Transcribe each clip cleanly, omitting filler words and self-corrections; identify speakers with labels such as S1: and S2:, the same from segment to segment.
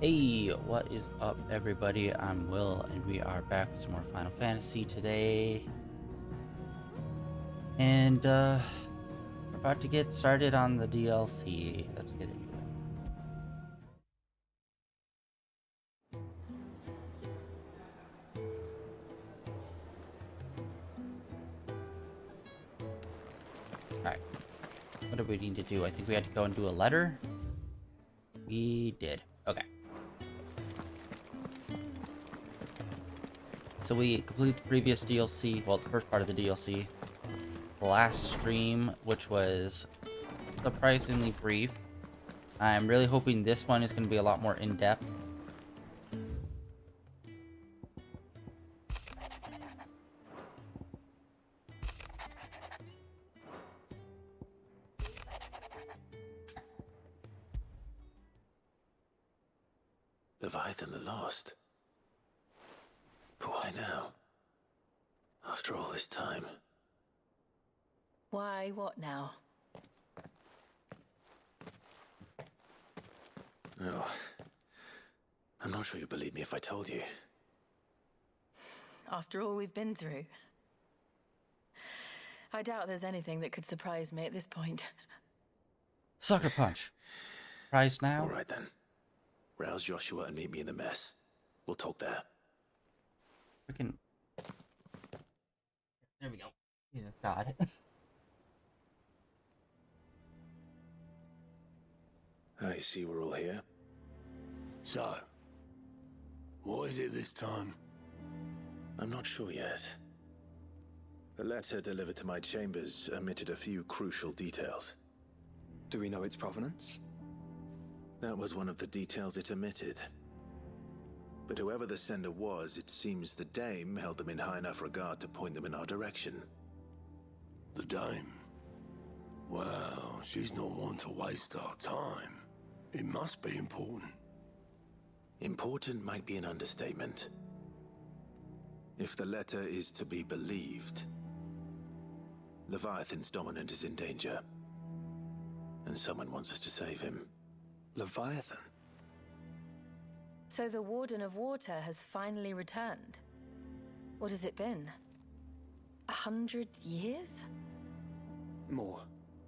S1: Hey, what is up, everybody? I'm Will, and we are back with some more Final Fantasy today. And, we're about to get started on the DLC. Let's get into it. Alright, what do we need to do? I think we had to go and do a letter. We did. Okay. So we completed the previous DLC, well, the first part of the DLC. The last stream, which was surprisingly brief. I'm really hoping this one is going to be a lot more in-depth.
S2: Leviathan the Lost. But why now? After all this time.
S3: Why, what now?
S2: No. I'm not sure you'd believe me if I told you.
S3: After all we've been through. I doubt there's anything that could surprise me at this point.
S1: Sucker punch. Price now?
S2: All right then. Rouse Joshua and meet me in the mess. We'll talk there.
S1: Freaking. There we go. Jesus God.
S2: I see we're all here.
S4: So, what is it this time?
S2: I'm not sure yet. The letter delivered to my chambers omitted a few crucial details.
S5: Do we know its provenance?
S2: That was one of the details it omitted. But whoever the sender was, it seems the dame held them in high enough regard to point them in our direction.
S4: The dame? Well, she's not one to waste our time. It must be important.
S2: Important might be an understatement. If the letter is to be believed, Leviathan's dominant is in danger. And someone wants us to save him.
S5: Leviathan?
S3: So the Warden of Water has finally returned. What has it been? 100 years?
S5: More.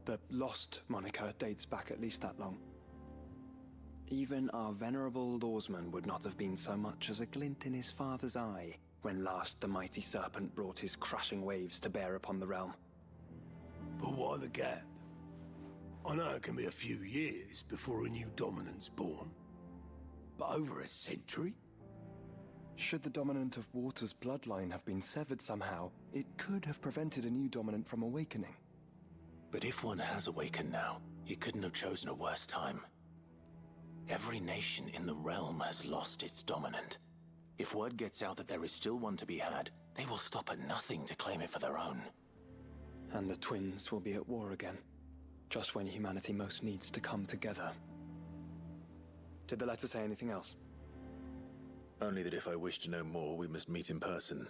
S5: The Lost moniker dates back at least that long. Even our venerable lawsman would not have been so much as a glint in his father's eye when last the mighty serpent brought his crushing waves to bear upon the realm.
S4: But why the gap? I know it can be a few years before a new dominant's born. But over a century?
S5: Should the dominant of Water's bloodline have been severed somehow, it could have prevented a new dominant from awakening.
S2: But if one has awakened now, he couldn't have chosen a worse time. Every nation in the realm has lost its dominant. If word gets out that there is still one to be had, they will stop at nothing to claim it for their own.
S5: And the twins will be at war again, just when humanity most needs to come together. Did the letter say anything else?
S2: Only that if I wish to know more, we must meet in person.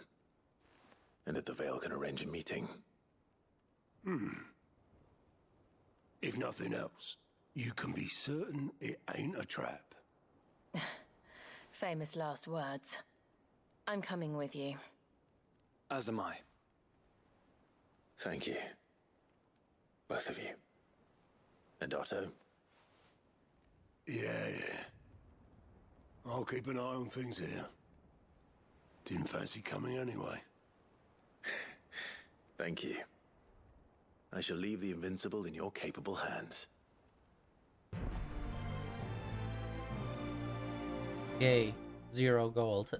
S2: And that the Veil can arrange a meeting.
S4: If nothing else, you can be certain it ain't a trap.
S3: Famous last words. I'm coming with you.
S5: As am I.
S2: Thank you. Both of you. And Otto?
S4: Yeah. I'll keep an eye on things here. Didn't fancy coming anyway.
S2: Thank you. I shall leave the Invincible in your capable hands.
S1: Yay. 0 gold.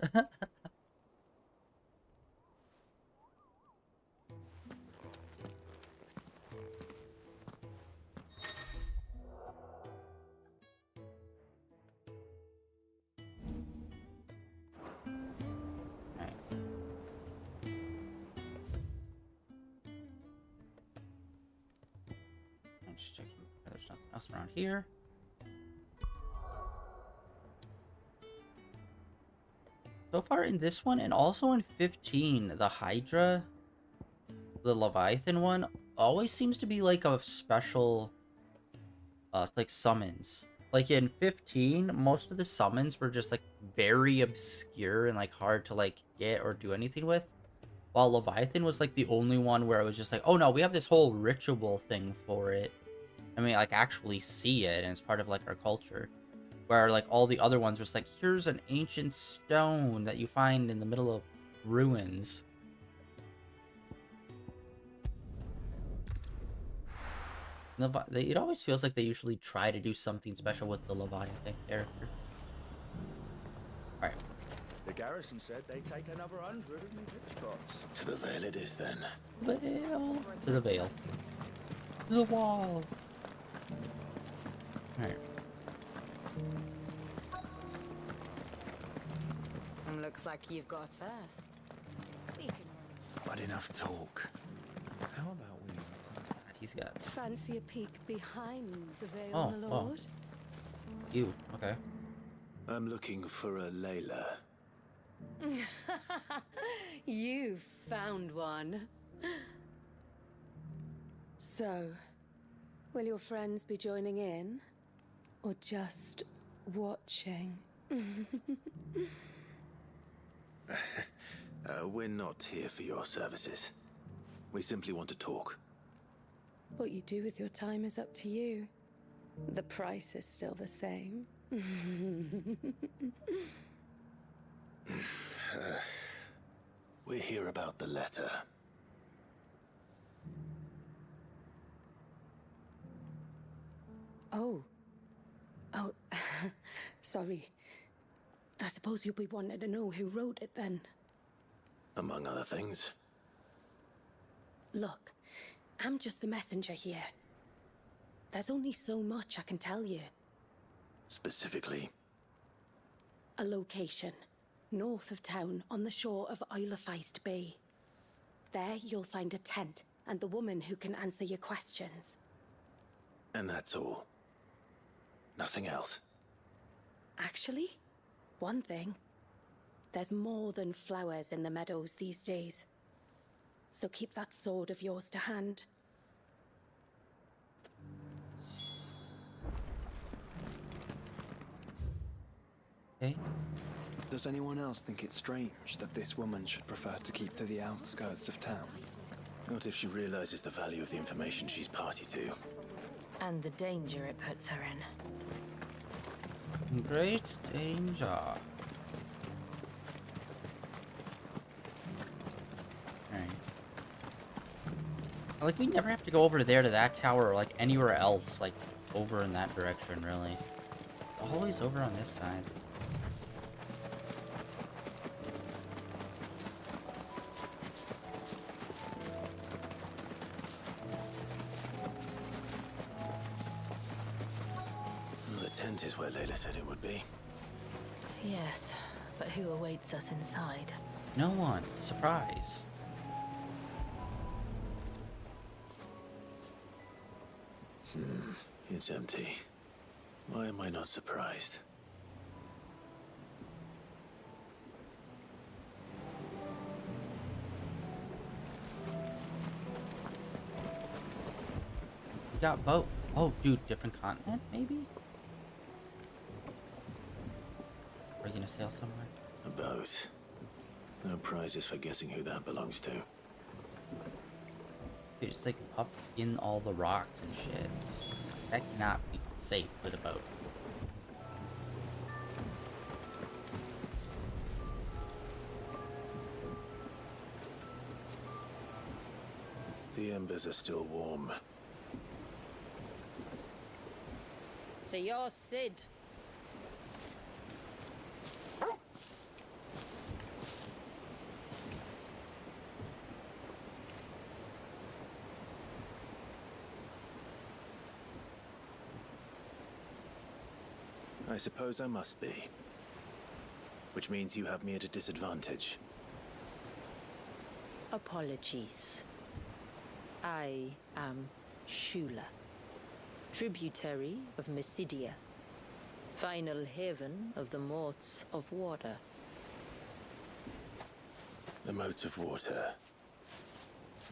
S1: Just checking if there's nothing else around here. So far in this one, and also in 15, the Hydra, the Leviathan one, always seems to be like a special, like summons. Like in 15, most of the summons were just like very obscure and like hard to like get or do anything with. While Leviathan was like the only one where it was just like, oh no, we have this whole ritual thing for it. I mean, like actually see it, and it's part of like our culture. Where like all the other ones was like, here's an ancient stone that you find in the middle of ruins. It always feels like they usually try to do something special with the Leviathan character. Alright.
S6: The garrison said they take another 100 of me pitch spots.
S2: To the Vale it is then.
S1: Veil. To the veil. To the wall. Alright.
S3: Looks like you've got a thirst. We can
S6: But enough talk. How about we
S1: He's got
S7: Fancy a peek behind the veil,
S1: Oh,
S7: my
S1: oh.
S7: lord?
S1: you. Okay.
S2: I'm looking for a Layla.
S7: You found one. So, will your friends be joining in? Or just watching?
S2: We're not here for your services. We simply want to talk.
S7: What you do with your time is up to you. The price is still the same.
S2: We're here about the letter.
S7: Oh. Sorry. I suppose you'll be wanting to know who wrote it then.
S2: Among other things.
S7: Look, I'm just the messenger here. There's only so much I can tell you.
S2: Specifically.
S7: A location, north of town, on the shore of Isle of Feist Bay. There you'll find a tent and the woman who can answer your questions.
S2: And that's all. Nothing else.
S7: Actually, one thing. There's more than flowers in the meadows these days. So keep that sword of yours to hand.
S1: Okay.
S5: Does anyone else think it's strange that this woman should prefer to keep to the outskirts of town?
S2: Not if she realizes the value of the information she's party to.
S3: And the danger it puts her in.
S1: Great danger. Alright. Like, we never have to go over there to that tower or, like, anywhere else, like, over in that direction, really. It's always over on this side.
S2: Well, the tent is where Layla said it would be.
S3: Yes, but who awaits us inside?
S1: No one. Surprise.
S2: It's empty. Why am I not surprised?
S1: We got boat. Oh, dude, different continent, maybe? Are you gonna sail somewhere?
S2: A boat. No prizes for guessing who that belongs to.
S1: Dude, it's like up in all the rocks and shit. That cannot be safe with a boat.
S2: The embers are still warm.
S8: So you're Sid.
S2: I suppose I must be. Which means you have me at a disadvantage.
S8: Apologies. I am Shula, tributary of Mysidia, final haven of the Motes of Water.
S2: The motes of water.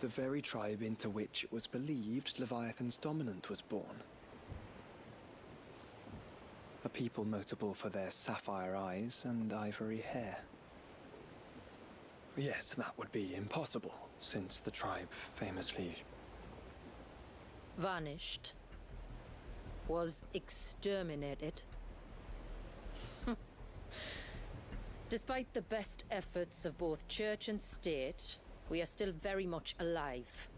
S5: The very tribe into which it was believed Leviathan's dominant was born. a people notable for their sapphire eyes and ivory hair. Yet that would be impossible, since the tribe famously...
S8: vanished. Was exterminated. Despite the best efforts of both church and state, we are still very much alive.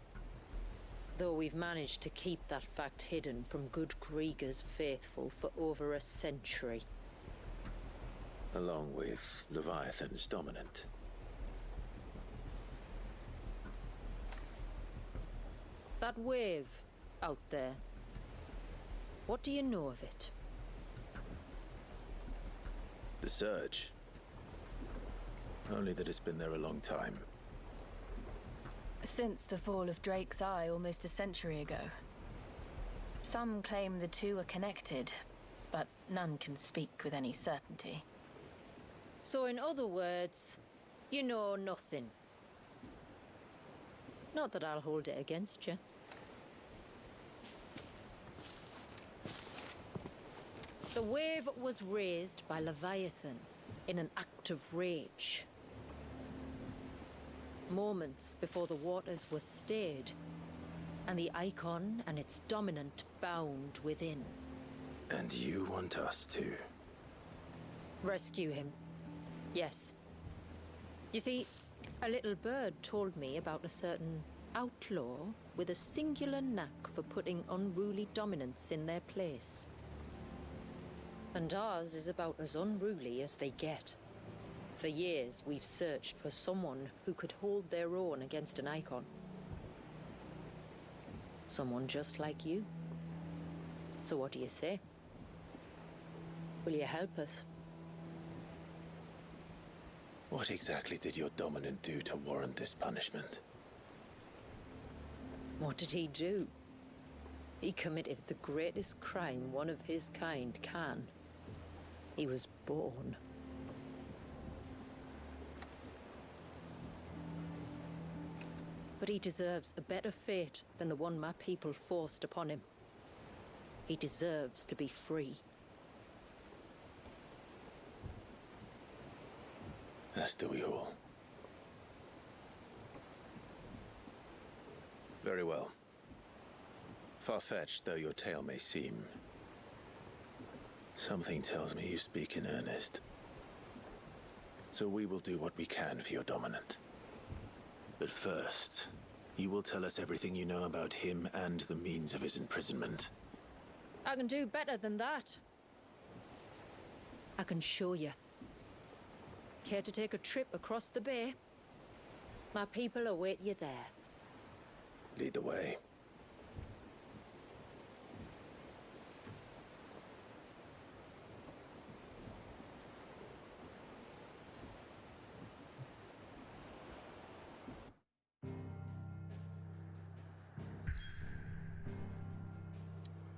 S8: Though we've managed to keep that fact hidden from good Grieger's faithful for over a century.
S2: Along with Leviathan's dominant.
S8: That wave out there. What do you know of it?
S2: The surge. Only that it's been there a long time.
S3: Since the fall of Drake's Eye almost a century ago. Some claim the two are connected, but none can speak with any certainty.
S8: So in other words, you know nothing. Not that I'll hold it against you. The wave was raised by Leviathan in an act of rage. Moments before the waters were stayed, and the Eikon and its dominant bound within.
S2: And you want us to?
S8: Rescue him. Yes. You see, a little bird told me about a certain outlaw with a singular knack for putting unruly dominants in their place. And ours is about as unruly as they get. For years, we've searched for someone who could hold their own against an Eikon. Someone just like you. So what do you say? Will you help us?
S2: What exactly did your dominant do to warrant this punishment?
S8: What did he do? He committed the greatest crime one of his kind can. He was born. But he deserves a better fate than the one my people forced upon him. He deserves to be free.
S2: As do we all. Very well. Far-fetched though your tale may seem, something tells me you speak in earnest. So we will do what we can for your dominant. But first, you will tell us everything you know about him and the means of his imprisonment.
S8: I can do better than that. I can show you. Care to take a trip across the bay? My people await you there.
S2: Lead the way.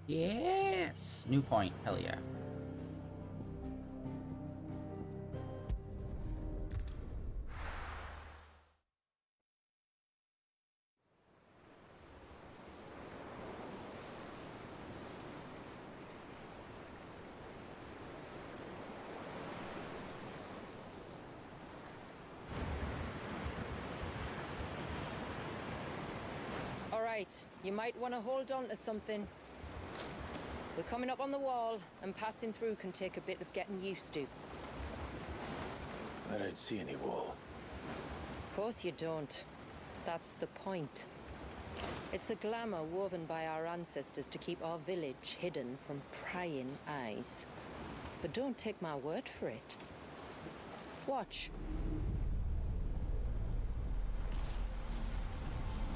S1: Yes! New point. Hell yeah.
S8: All right, you might want to hold on to something. We're coming up on the wall, and passing through can take a bit of getting used to.
S2: I don't see any wall.
S8: Of course you don't. That's the point. It's a glamour woven by our ancestors to keep our village hidden from prying eyes. But don't take my word for it. Watch.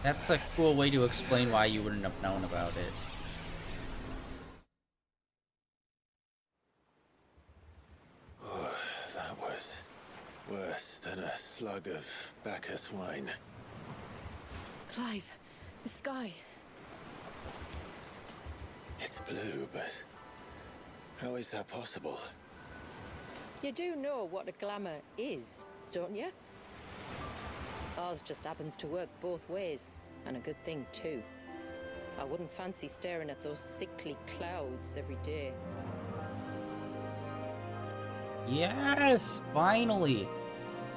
S1: That's a cool way to explain why you wouldn't have known about it.
S2: Oh, that was worse than a slug of Bacchus wine.
S3: Clive, the sky.
S2: It's blue, but how is that possible?
S8: You do know what a glamour is, don't you? Ours just happens to work both ways, and a good thing too. I wouldn't fancy staring at those sickly clouds every day.
S1: Yes, finally.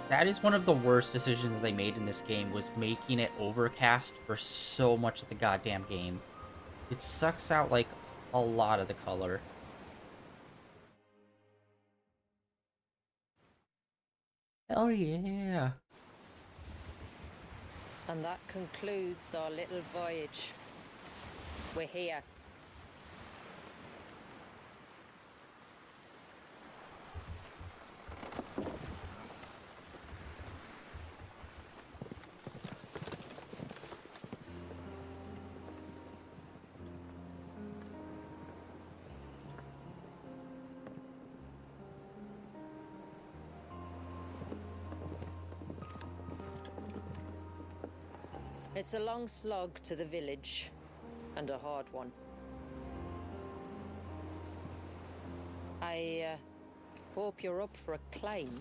S1: That is one of the worst decisions they made in this game, was making it overcast for so much of the goddamn game. It sucks out, like, a lot of the color. Hell yeah.
S8: And that concludes our little voyage. We're here. It's a long slog to the village, and a hard one. I hope you're up for a climb.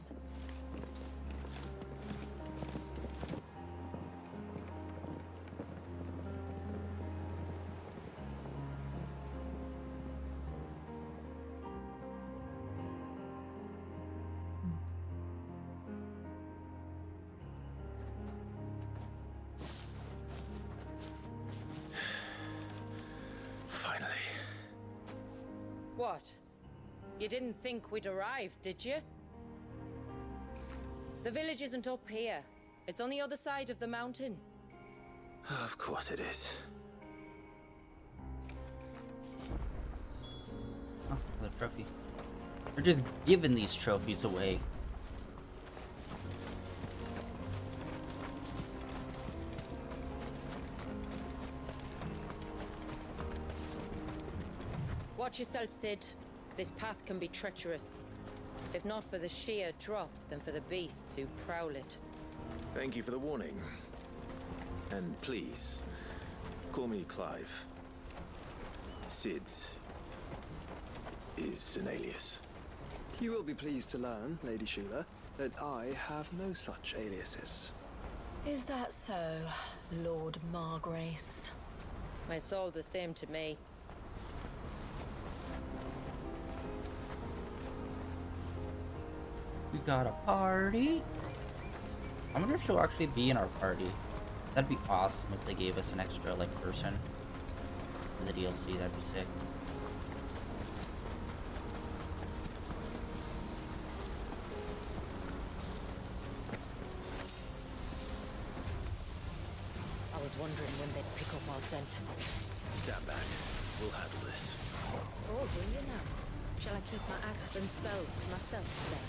S2: Finally.
S8: What? You didn't think we'd arrived, did you? The village isn't up here. It's on the other side of the mountain.
S2: Of course it is.
S1: Oh, another trophy. They're just giving these trophies away.
S8: Watch yourself, Sid. This path can be treacherous. If not for the sheer drop, then for the beasts who prowl it.
S2: Thank you for the warning. And please, call me Clive. Sid is an alias.
S5: You will be pleased to learn, Lady Shiva, that I have no such aliases.
S3: Is that so, Lord Margrace?
S8: It's all the same to me.
S1: We got a party. I wonder if she'll actually be in our party. That'd be awesome if they gave us an extra, like, person in the DLC. That'd be sick.
S8: I was wondering when they'd pick up our scent.
S2: Stand back. We'll handle this.
S8: Oh, do you now? Shall I keep my axe and spells to myself then?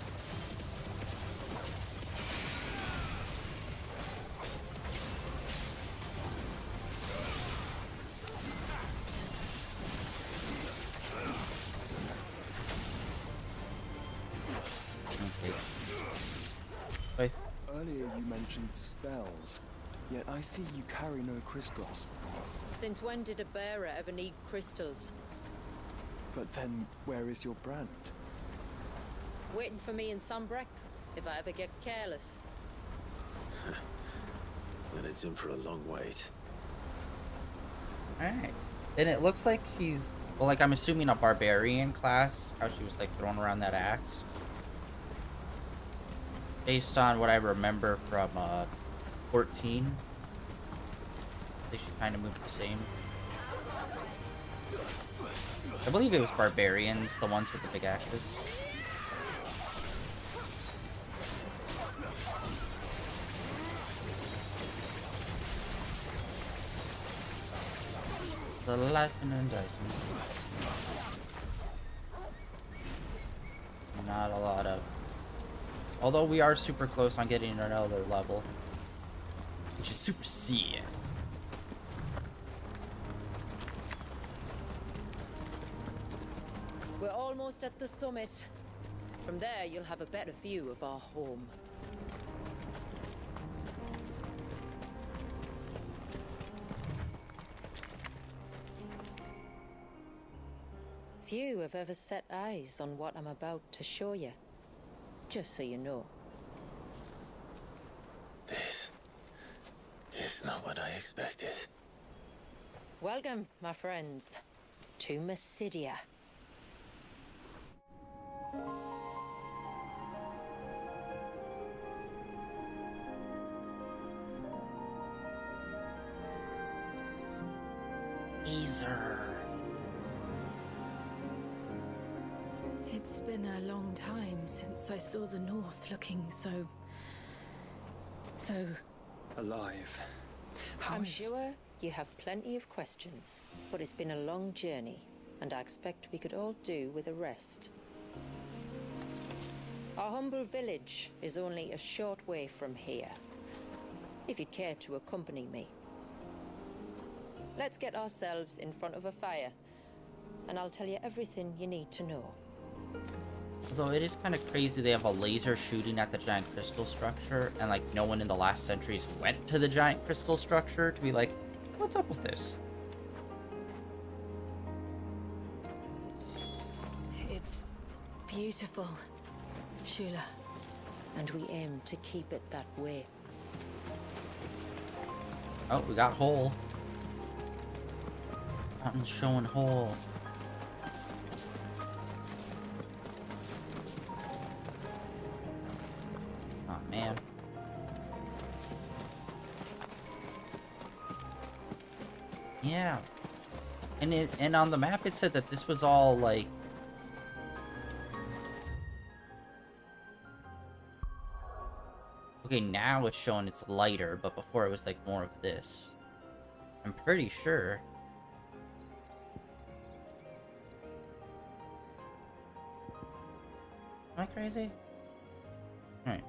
S1: Okay.
S5: Earlier you mentioned spells, yet I see you carry no crystals.
S8: Since when did a bearer ever need crystals?
S5: But then, where is your brand?
S8: Waiting for me in Sunbreck, if I ever get careless.
S2: Then it's in for a long wait.
S1: Alright. And it looks like she's, well, like, I'm assuming a barbarian class, how she was, like, throwing around that axe. Based on what I remember from 14, they should kind of move the same. I believe it was barbarians, the ones with the big axes. The lesson and Dyson. Not a lot of. Although we are super close on getting another level, which is Super C.
S8: We're almost at the summit. From there, you'll have a better view of our home. Few have ever set eyes on what I'm about to show you. Just so you know.
S2: This is not what I expected.
S8: Welcome, my friends, to Mysidia.
S3: It's been a long time since I saw the North looking so
S5: Alive.
S8: I'm sure you have plenty of questions, but it's been a long journey, and I expect we could all do with a rest. Our humble village is only a short way from here, if you'd care to accompany me. Let's get ourselves in front of a fire, and I'll tell you everything you need to know.
S1: Although it is kind of crazy they have a laser shooting at the giant crystal structure, and like no one in the last centuries went to the giant crystal structure to be like, what's up with this?
S3: It's beautiful, Shula.
S8: And we aim to keep it that way.
S1: Oh, we got hole. Mountain showing hole. Oh man. Yeah. And on the map it said that this was all like okay, now it's showing it's lighter, but before it was like more of this. I'm pretty sure. Am I crazy? Alright.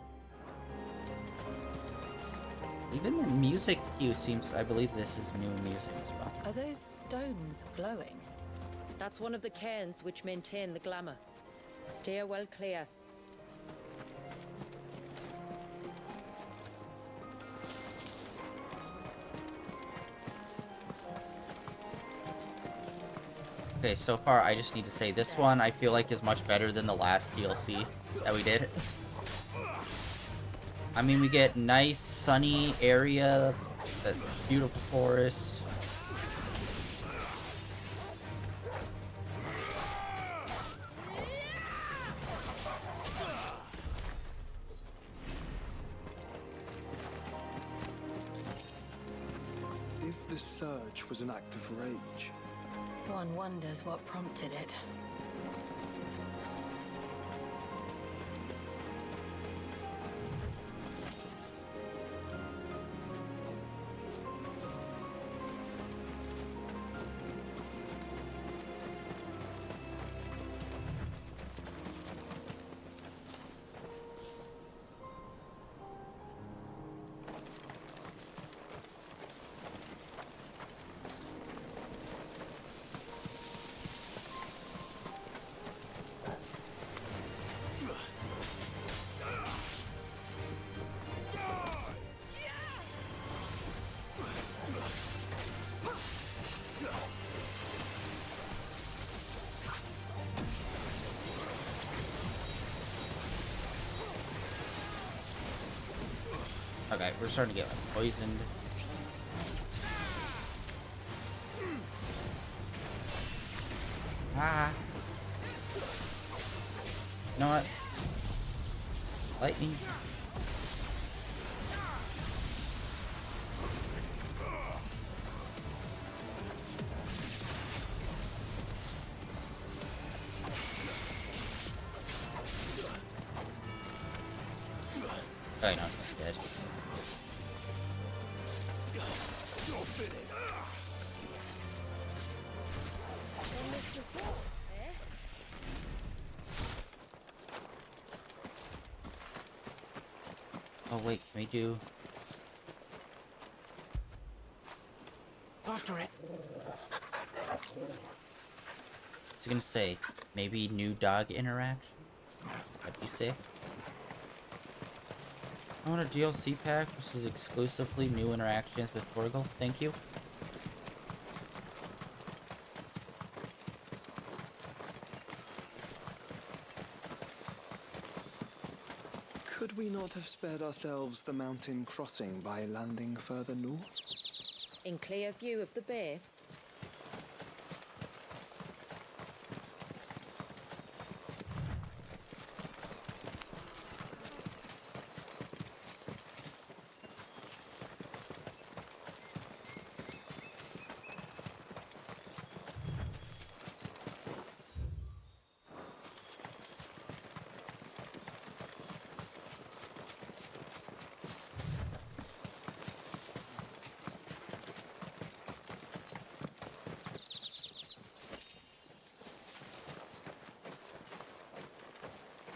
S1: Even the music cue seems, I believe this is new music as well.
S3: Are those stones glowing?
S8: That's one of the cairns which maintain the glamour. Steer well clear.
S1: Okay, so far I just need to say this one I feel like is much better than the last DLC that we did. I mean, we get nice sunny area, that beautiful forest.
S5: If the surge was an act of rage,
S3: One wonders what prompted it.
S1: Okay, we're starting to get like, poisoned. Ah. You know what? Lightning. Oh, no, he's dead. Oh wait, can we do...
S2: After it.
S1: I was gonna say, maybe new dog interaction? That'd be sick. I want a DLC pack, which is exclusively new interactions with Torgal. Thank you.
S5: could we not have spared ourselves the mountain crossing by landing further north?
S8: In clear view of the bay?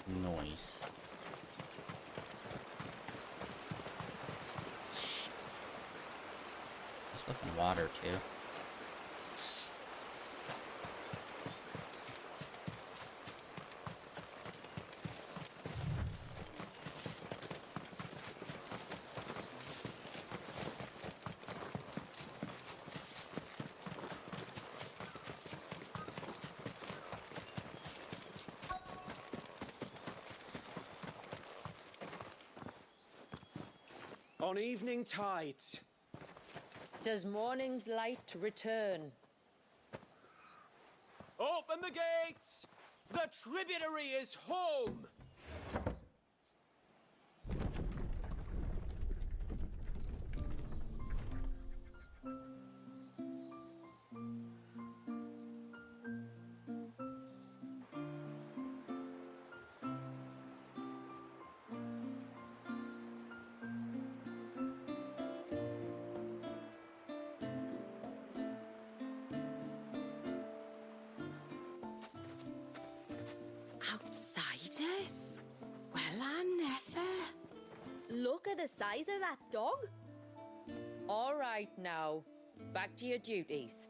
S1: Noise. Just looking water too.
S9: On evening tides.
S8: Does morning's light return?
S9: Open the gates! The tributary is home!
S7: Outsiders? Well, I never.
S10: Look at the size of that dog.
S8: All right now, back to your duties.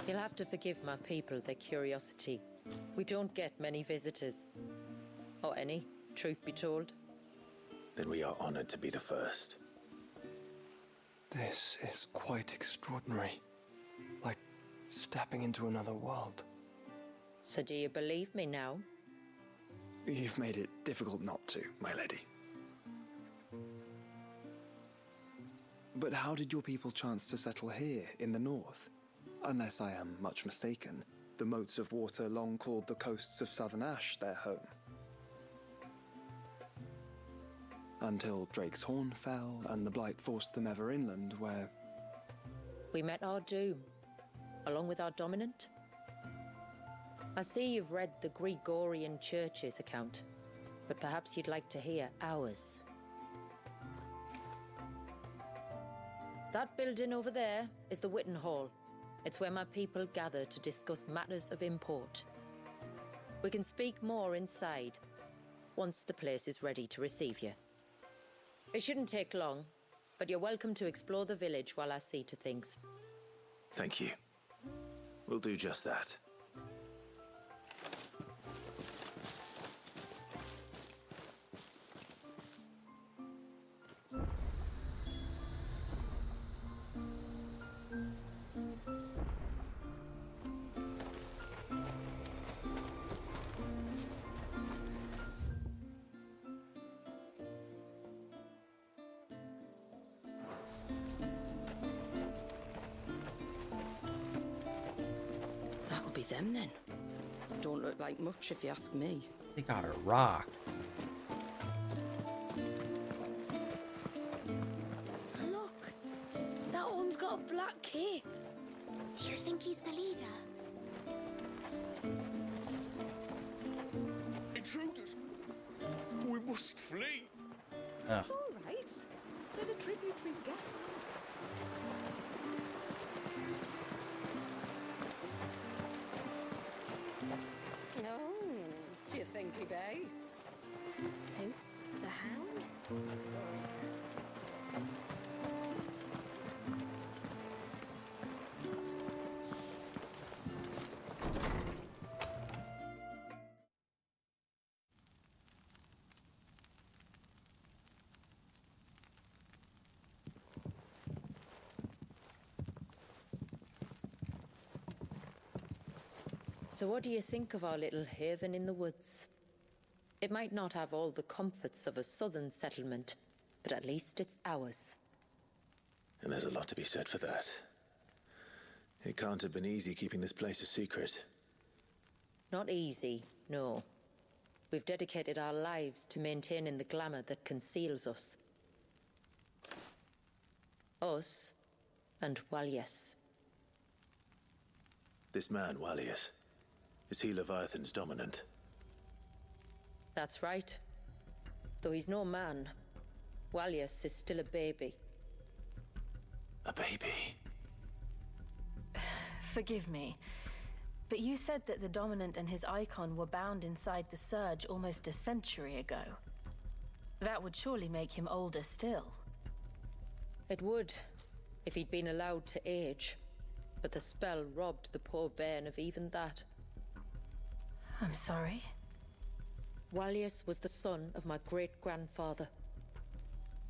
S8: You'll have to forgive my people their curiosity. We don't get many visitors. Or any, truth be told.
S2: Then we are honored to be the first.
S5: This is quite extraordinary. Like stepping into another world.
S8: So do you believe me now?
S5: You've made it difficult not to, my lady. But how did your people chance to settle here in the north? Unless I am much mistaken, the moats of water long called the coasts of southern Ash their home. Until Drake's Horn fell and the Blight forced them ever inland, where...
S8: We met our doom, along with our dominant. I see you've read the Gregorian Church's account, but perhaps you'd like to hear ours. That building over there is the Witten Hall. It's where my people gather to discuss matters of import. We can speak more inside, once the place is ready to receive you. It shouldn't take long, but you're welcome to explore the village while I see to things.
S2: Thank you. We'll do just that.
S7: That'll be them then. Don't look like much if you ask me.
S1: They got a rock.
S10: Look, that one's got a black cape. Do you think he's the leader?
S4: Intruders! We must flee!
S1: Oh.
S11: It's all right. They're the tributary's guests.
S7: Oh, do you think he bites?
S10: Who? The hound?
S8: So what do you think of our little haven in the woods? It might not have all the comforts of a southern settlement, but at least it's ours.
S2: And there's a lot to be said for that. It can't have been easy keeping this place a secret.
S8: Not easy, no. We've dedicated our lives to maintaining the glamour that conceals us. Us and Walias.
S2: This man, Walias, is he Leviathan's dominant?
S8: That's right. Though he's no man, Walias is still a baby.
S2: A baby?
S3: Forgive me. But you said that the Dominant and his Eikon were bound inside the Surge almost a century ago. That would surely make him older still.
S8: It would, if he'd been allowed to age. But the spell robbed the poor bairn of even that.
S3: I'm sorry?
S8: Walius was the son of my great-grandfather.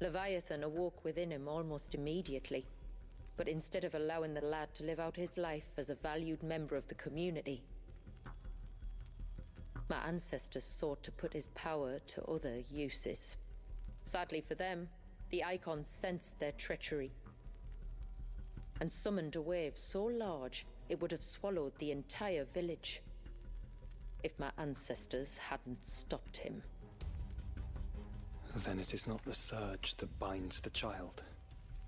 S8: Leviathan awoke within him almost immediately. But instead of allowing the lad to live out his life as a valued member of the community, my ancestors sought to put his power to other uses. Sadly for them, the Eikons sensed their treachery and summoned a wave so large it would have swallowed the entire village if my ancestors hadn't stopped him.
S5: Then it is not the surge that binds the child,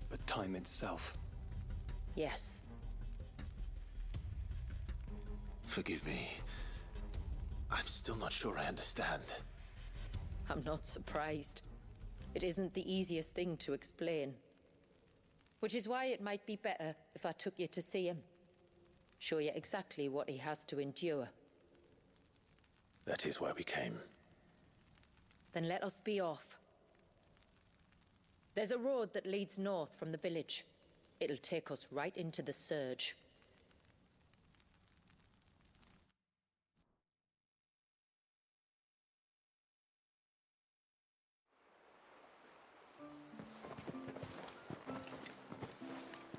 S5: but time itself.
S8: Yes.
S2: Forgive me. I'm still not sure I understand.
S8: I'm not surprised. It isn't the easiest thing to explain. Which is why it might be better if I took you to see him. Show you exactly what he has to endure.
S2: That is why we came.
S8: Then let us be off. There's a road that leads north from the village. It'll take us right into the Surge.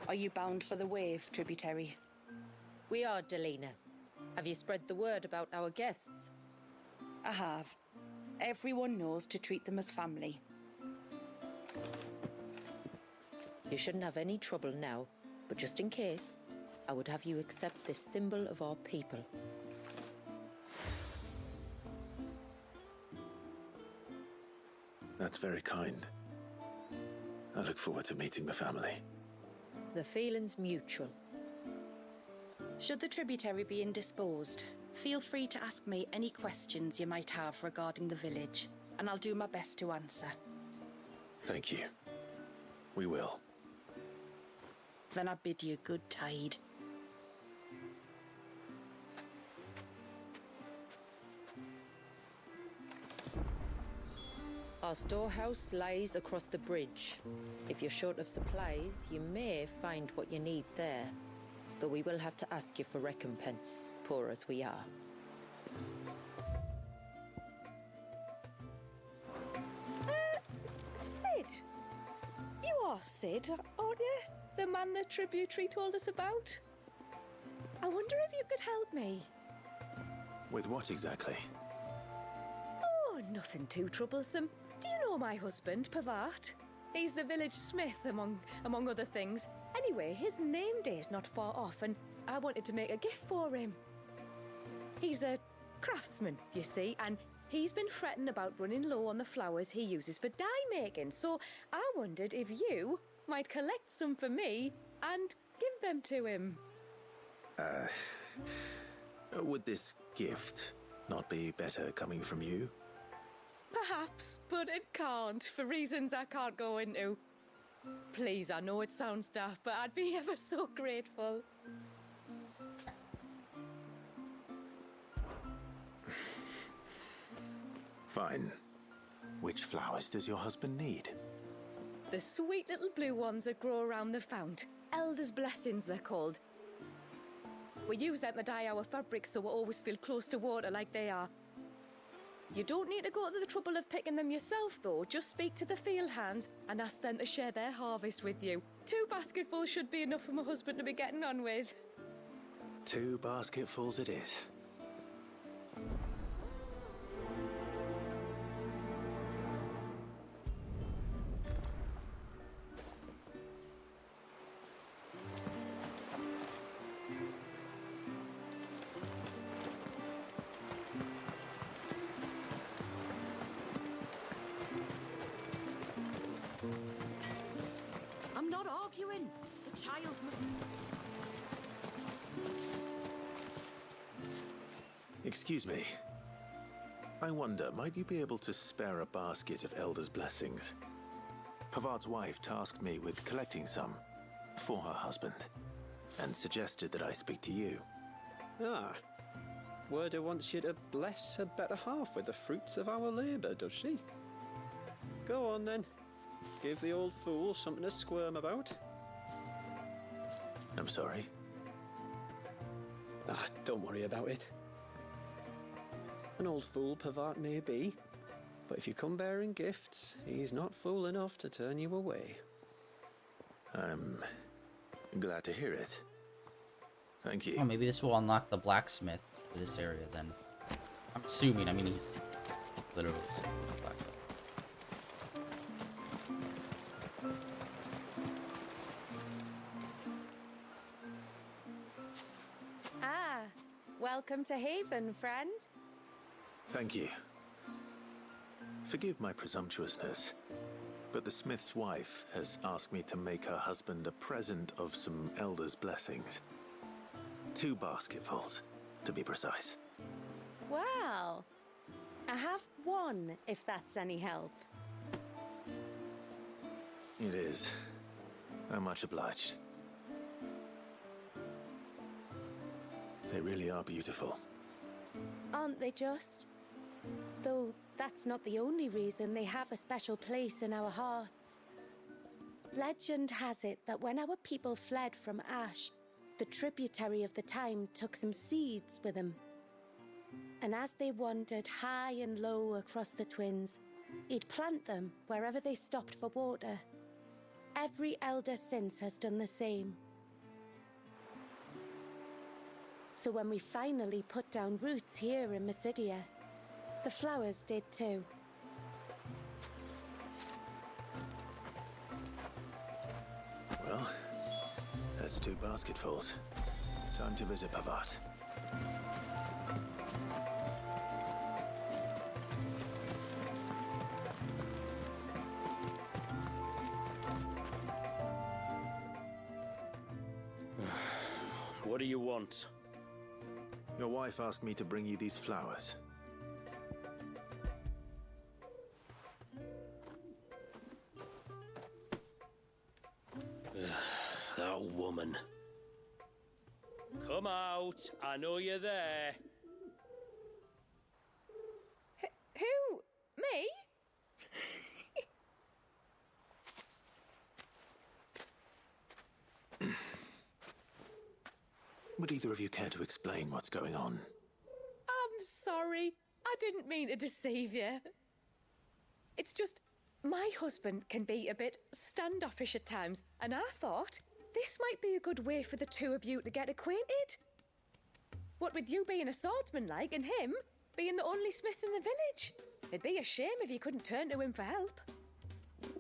S12: Are you bound for the wave, tributary?
S8: We are, Delina. Have you spread the word about our guests?
S12: I have. Everyone knows to treat them as family.
S8: You shouldn't have any trouble now, but just in case, I would have you accept this symbol of our people.
S2: That's very kind. I look forward to meeting the family.
S8: The feeling's mutual.
S12: Should the tributary be indisposed, feel free to ask me any questions you might have regarding the village, and I'll do my best to answer.
S2: Thank you. We will.
S12: Then I bid you good tide.
S8: Our storehouse lies across the bridge. If you're short of supplies, you may find what you need there. Though we will have to ask you for recompense, poor as we are.
S11: Sid! You are Sid, aren't you? The man the tributary told us about? I wonder if you could help me.
S2: With what exactly?
S11: Oh, nothing too troublesome. Do you know my husband, Pavat? He's the village smith, among other things. Anyway, his name day's not far off, and I wanted to make a gift for him. He's a craftsman, you see, and he's been fretting about running low on the flowers he uses for dye making, so I wondered if you might collect some for me and give them to him.
S2: Would this gift not be better coming from you?
S11: Perhaps, but it can't, for reasons I can't go into. Please, I know it sounds daft, but I'd be ever so grateful.
S2: Fine. Which flowers does your husband need?
S11: The sweet little blue ones that grow around the fount. Elder's blessings, they're called. We use them to dye our fabrics so we always feel close to water like they are. You don't need to go to the trouble of picking them yourself, though. Just speak to the field hands and ask them to share their harvest with you. 2 basketfuls should be enough for my husband to be getting on with.
S2: 2 basketfuls it is.
S10: I'm not arguing. The child mustn't.
S2: Excuse me. I wonder, might you be able to spare a basket of Elder's blessings? Pavart's wife tasked me with collecting some for her husband, and suggested that I speak to you.
S5: Ah. Werda wants you to bless her better half with the fruits of our labour, does she? Go on then. Give the old fool something to squirm about.
S2: I'm sorry.
S5: Ah, don't worry about it. An old fool Pavat may be, but if you come bearing gifts, he's not fool enough to turn you away.
S2: I'm glad to hear it. Thank you.
S1: Oh, maybe this will unlock the blacksmith for this area then. I'm assuming. I mean, he's literally saying he's a blacksmith.
S11: Ah, welcome to Haven, friend.
S2: Thank you. Forgive my presumptuousness, but the smith's wife has asked me to make her husband a present of some elders' blessings. 2 basketfuls, to be precise.
S7: Well, I have one, if that's any help.
S2: It is. I'm much obliged. They really are beautiful.
S7: Aren't they just? Though that's not the only reason they have a special place in our hearts. Legend has it that when our people fled from Ash, the tributary of the time took some seeds with them. And as they wandered high and low across the Twins, he'd plant them wherever they stopped for water. Every elder since has done the same. So when we finally put down roots here in Mysidia, the flowers did too.
S2: Well, that's 2 basketfuls. Time to visit Pavat.
S13: What do you want?
S2: Your wife asked me to bring you these flowers.
S13: That woman. Come out. I know you're there.
S11: Who? Me?
S2: Would either of you care to explain what's going on?
S11: I'm sorry. I didn't mean to deceive you. It's just, my husband can be a bit standoffish at times, and I thought this might be a good way for the 2 of you to get acquainted. What with you being a swordsman like, and him being the only smith in the village. It'd be a shame if you couldn't turn to him for help.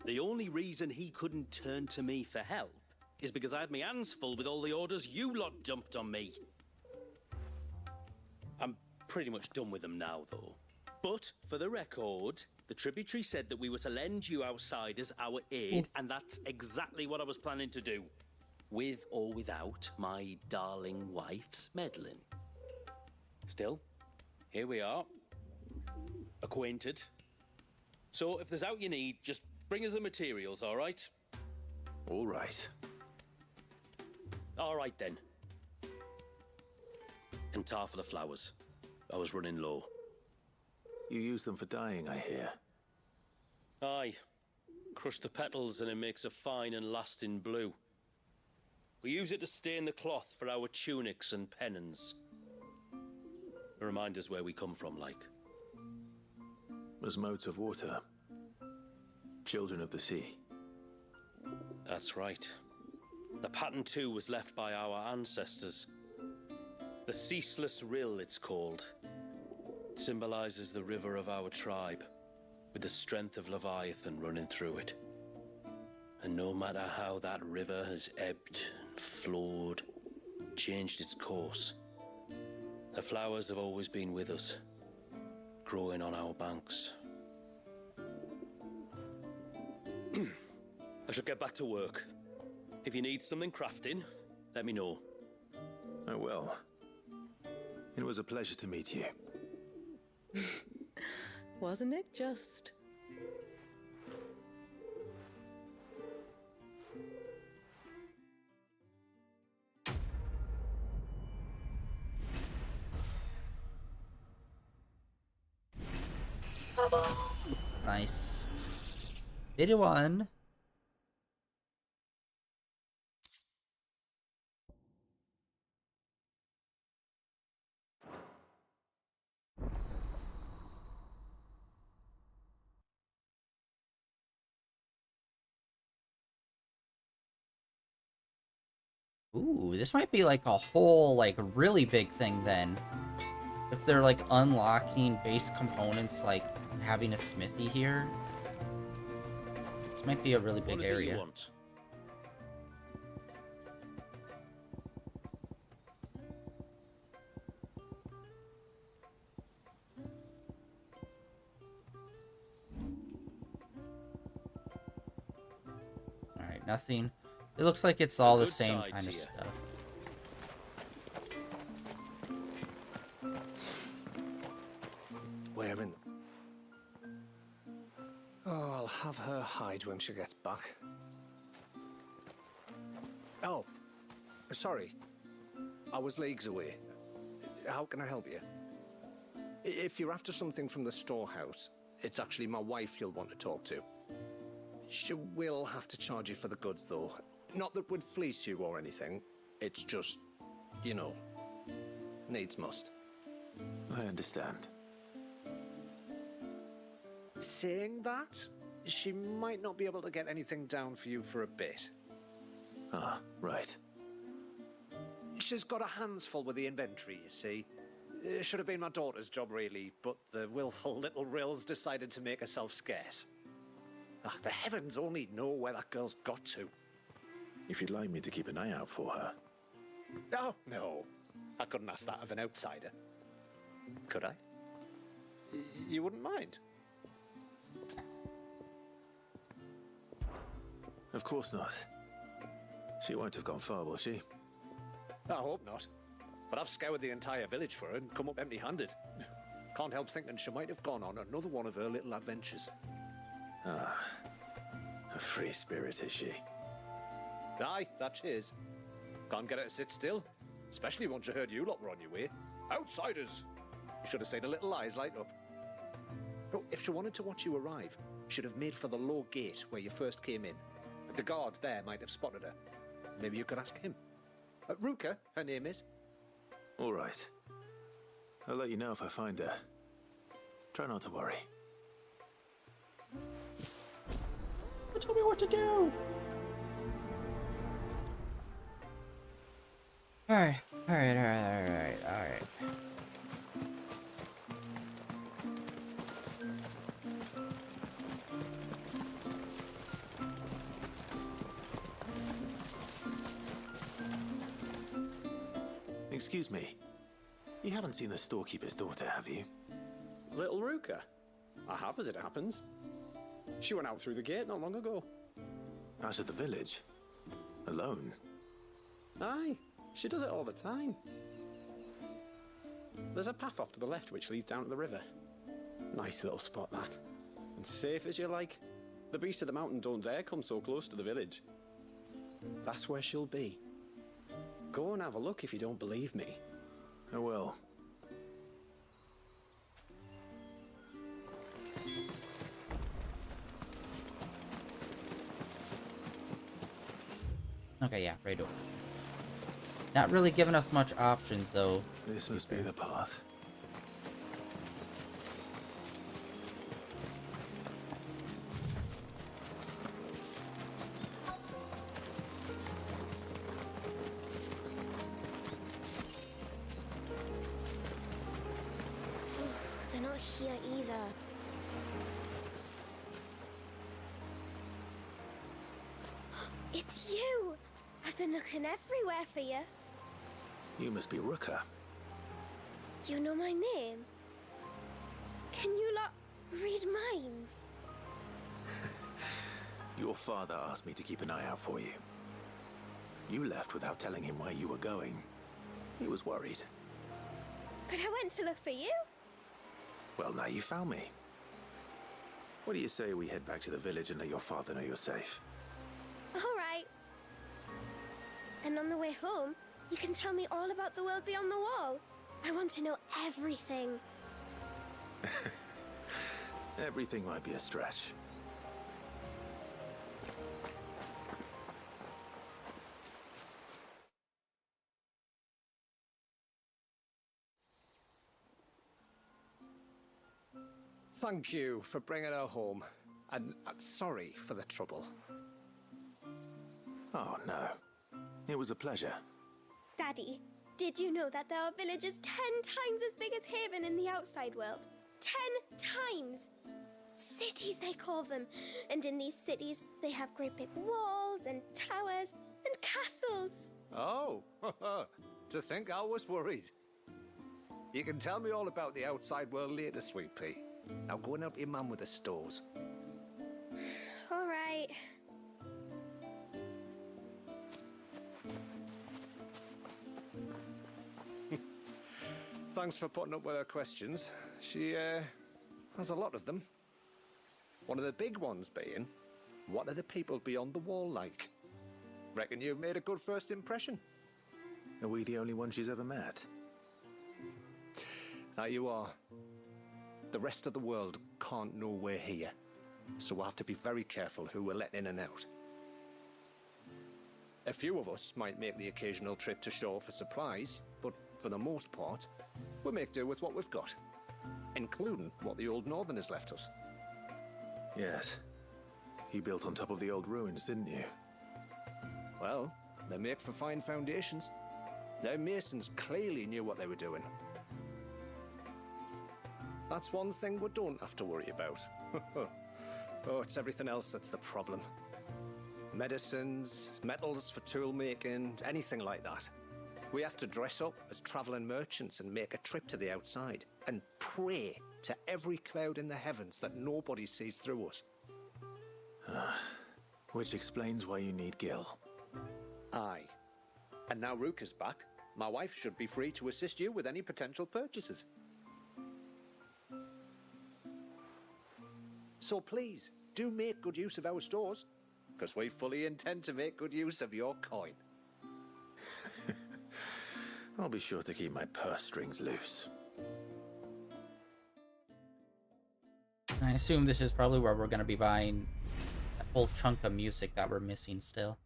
S13: The only reason he couldn't turn to me for help is because I had my hands full with all the orders you lot dumped on me. I'm pretty much done with them now, though. But, for the record, the tributary said that we were to lend you outsiders our aid, and that's exactly what I was planning to do. With or without my darling wife's meddling. Still, here we are. Acquainted. So, if there's out you need, just bring us the materials, all right?
S2: All right.
S13: All right, then. And tar for the flowers. I was running low.
S2: You use them for dyeing, I hear.
S13: Aye. Crush the petals and it makes a fine and lasting blue. We use it to stain the cloth for our tunics and pennons. A reminder's where we come from, like.
S2: As modes of water. Children of the sea.
S13: That's right. The pattern too was left by our ancestors. The Ceaseless Rill, it's called. It symbolizes the river of our tribe, with the strength of Leviathan running through it. And no matter how that river has ebbed and flowed, changed its course, the flowers have always been with us, growing on our banks. I should get back to work. If you need something crafting, let me know.
S2: I will. It was a pleasure to meet you.
S11: Wasn't it just?
S1: Nice. 81. Ooh, this might be like a whole, like, really big thing then. If they're, like, unlocking base components, like having a smithy here. This might be a really big area. Alright, nothing. It looks like it's all the same kind of stuff.
S14: Where in? Oh, I'll have her hide when she gets back. Oh, sorry. I was leagues away. How can I help you? If you're after something from the storehouse, it's actually my wife you'll want to talk to. She will have to charge you for the goods, though. Not that would fleece you or anything. It's just, you know, needs must.
S2: I understand.
S14: Saying that, she might not be able to get anything down for you for a bit.
S2: Ah, right.
S14: She's got her hands full with the inventory, you see. It should have been my daughter's job, really, but the willful little rills decided to make herself scarce. Ah, the heavens only know where that girl's got to.
S2: If you'd like me to keep an eye out for her.
S14: Oh, no. I couldn't ask that of an outsider. Could I? You wouldn't mind?
S2: Of course not. She won't have gone far, will she?
S14: I hope not. But I've scoured the entire village for her and come up empty-handed. Can't help thinking she might have gone on another one of her little adventures.
S2: Ah, a free spirit, is she?
S14: Aye, that she is. Can't get her to sit still, especially once you heard you lot were on your way. Outsiders! You should have seen her little eyes light up. Oh, if she wanted to watch you arrive, she'd have made for the low gate where you first came in. The guard there might have spotted her. Maybe you could ask him. Ruka, her name is.
S2: All right. I'll let you know if I find her. Try not to worry.
S1: Tell me what to do! Alright.
S2: Excuse me. You haven't seen the storekeeper's daughter, have you?
S15: Little Ruka? I have, as it happens. She went out through the gate not long ago.
S2: Out of the village? Alone?
S15: Aye, she does it all the time. There's a path off to the left which leads down to the river. Nice little spot, that. And safe as you like. The beasts of the mountain don't dare come so close to the village. That's where she'll be. Go and have a look if you don't believe me.
S2: I will.
S1: Okay, yeah, right over. Not really giving us much options, though.
S2: This must be the path.
S10: They're not here either. It's you! I've been looking everywhere for you.
S2: You must be Ruka.
S10: You know my name? Can you lot read minds?
S2: Your father asked me to keep an eye out for you. You left without telling him where you were going. He was worried.
S10: But I went to look for you.
S2: Well, now you found me. What do you say we head back to the village and let your father know you're safe?
S10: All right. And on the way home, you can tell me all about the world beyond the wall. I want to know everything.
S2: Everything might be a stretch.
S14: Thank you for bringing her home. And sorry for the trouble.
S2: Oh, no. It was a pleasure.
S10: Daddy, did you know that there are villages 10 times as big as Haven in the outside world? 10 times! Cities, they call them. And in these cities, they have great big walls and towers and castles.
S14: Oh, to think I was worried. You can tell me all about the outside world later, Sweet Pea. Now go and help your mum with the stores.
S10: All right.
S14: Thanks for putting up with her questions. She, has a lot of them. One of the big ones being, what are the people beyond the wall like? Reckon you've made a good first impression.
S2: Are we the only one she's ever met?
S14: That you are. The rest of the world can't know we're here, so we'll have to be very careful who we're letting in and out. A few of us might make the occasional trip to shore for supplies, but for the most part, we'll make do with what we've got, including what the old Northerners left us.
S2: Yes. You built on top of the old ruins, didn't you?
S14: Well, they make for fine foundations. Their masons clearly knew what they were doing. That's one thing we don't have to worry about. Oh, it's everything else that's the problem. Medicines, metals for tool making, anything like that. We have to dress up as traveling merchants and make a trip to the outside and pray to every cloud in the heavens that nobody sees through us.
S2: Which explains why you need Gil.
S14: Aye. And now Ruka's back, my wife should be free to assist you with any potential purchases. So please, do make good use of our stores, because we fully intend to make good use of your coin.
S2: I'll be sure to keep my purse strings loose.
S1: I assume this is probably where we're going to be buying a whole chunk of music that we're missing still.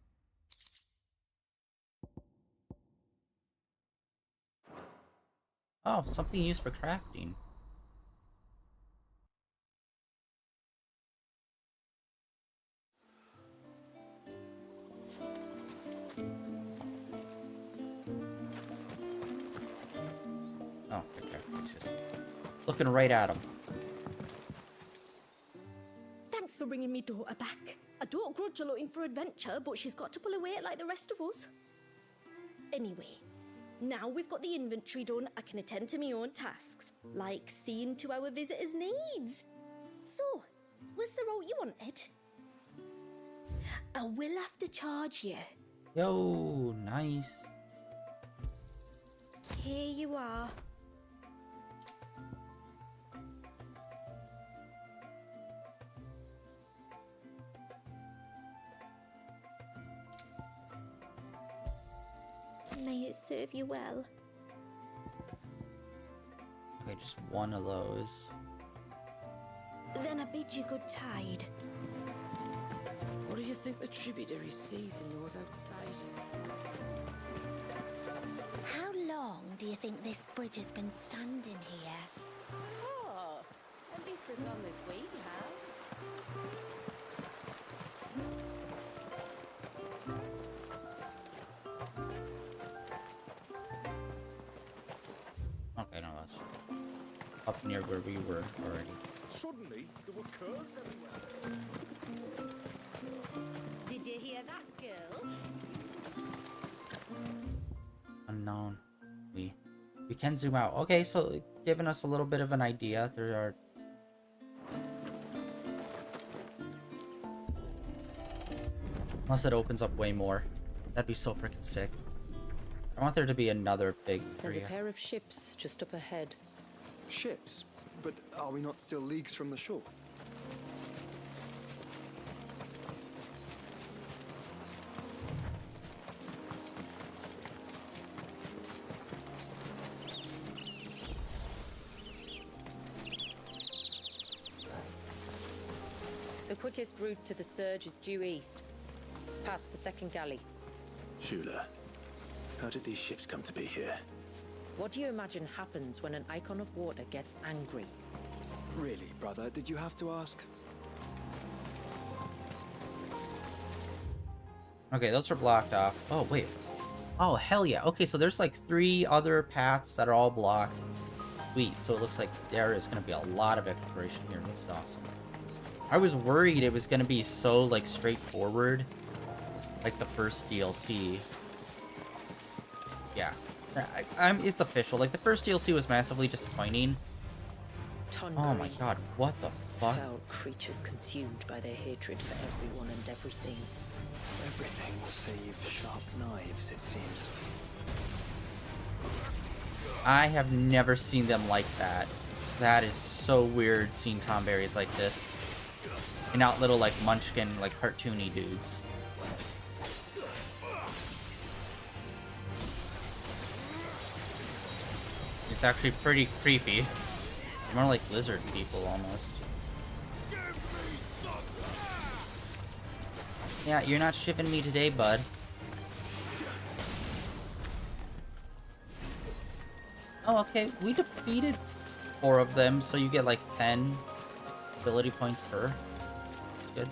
S1: Oh, something used for crafting. Oh, okay. He's just looking right at him.
S16: Thanks for bringing me daughter back. I don't grudge her looking for adventure, but she's got to pull her weight like the rest of us. Anyway, now we've got the inventory done, I can attend to my own tasks, like seeing to our visitors' needs. So, was the route you wanted? I will have to charge you.
S1: Yo, nice.
S16: Here you are. May it serve you well.
S1: Okay, just one of those.
S16: Then I bid you good tide.
S17: What do you think the tributary sees in those outsiders?
S10: How long do you think this bridge has been standing here?
S11: Oh, at least as long as we have.
S1: Okay, no, that's up near where we were already.
S6: Suddenly, there were curves everywhere.
S11: Did you hear that, girl?
S1: Unknown. We can zoom out. Okay, so giving us a little bit of an idea. There are... Unless it opens up way more. That'd be so freaking sick. I want there to be another big
S8: There's a
S1: area.
S8: pair of ships just up ahead.
S5: Ships? But are we not still leagues from the shore?
S8: The quickest route to the surge is due east, past the second galley.
S2: Shula, how did these ships come to be here?
S8: What do you imagine happens when an Eikon of water gets angry?
S5: Really, brother, did you have to ask?
S1: Okay, those are blocked off. Oh, wait. Oh, hell yeah. Okay, so there's like 3 other paths that are all blocked. Sweet. So it looks like there is going to be a lot of exploration here. This is awesome. I was worried it was going to be so, like, straightforward. Like the first DLC. Yeah. It's official. Like, the first DLC was massively disappointing. Oh my god, what the fuck?
S8: Foul creatures consumed by their hatred for everyone and everything.
S5: Everything save sharp knives, it seems.
S1: I have never seen them like that. That is so weird seeing Tomberries like this. And not little, like, munchkin, like, cartoony dudes. It's actually pretty creepy. More like lizard people, almost. Yeah, you're not shipping me today, bud. Oh, okay. We defeated 4 of them, so you get like 10 ability points per. That's good.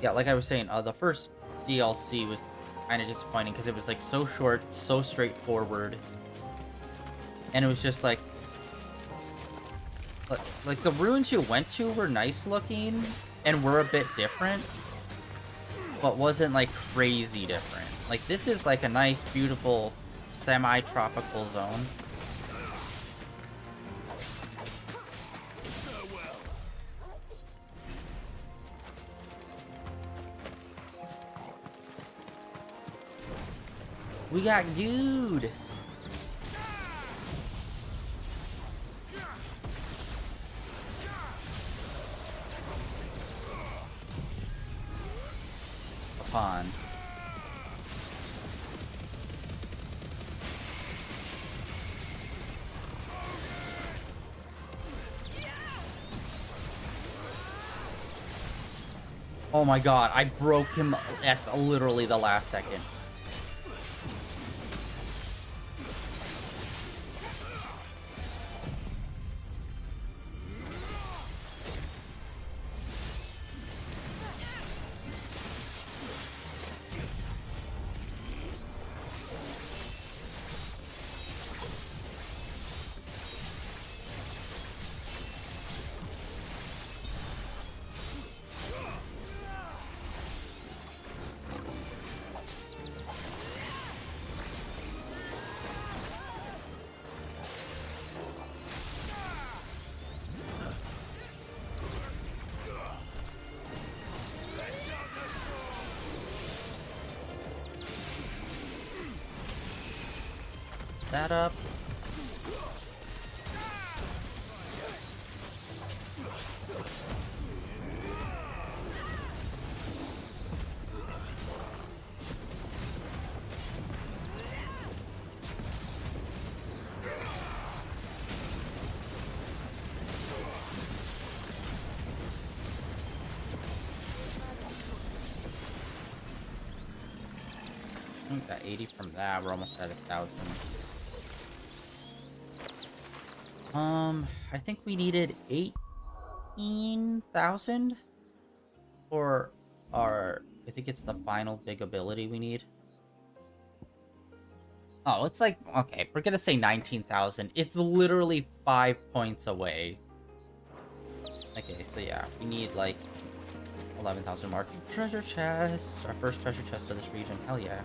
S1: Yeah, like I was saying, the first DLC was kind of disappointing because it was like so short, so straightforward. And it was just like the ruins you went to were nice looking and were a bit different, but wasn't like crazy different. Like this is like a nice, beautiful, semi-tropical zone. We got dude. Pond. Oh my god, I broke him at literally the last second. That up. I got 80 from that. We're almost at 1,000. I think we needed 18,000 for our, I think it's the final big ability we need. Oh, it's like, okay, we're gonna say 19,000. It's literally 5 points away. Okay, so yeah, we need like 11,000 more. Treasure chest, our first treasure chest of this region. Hell yeah.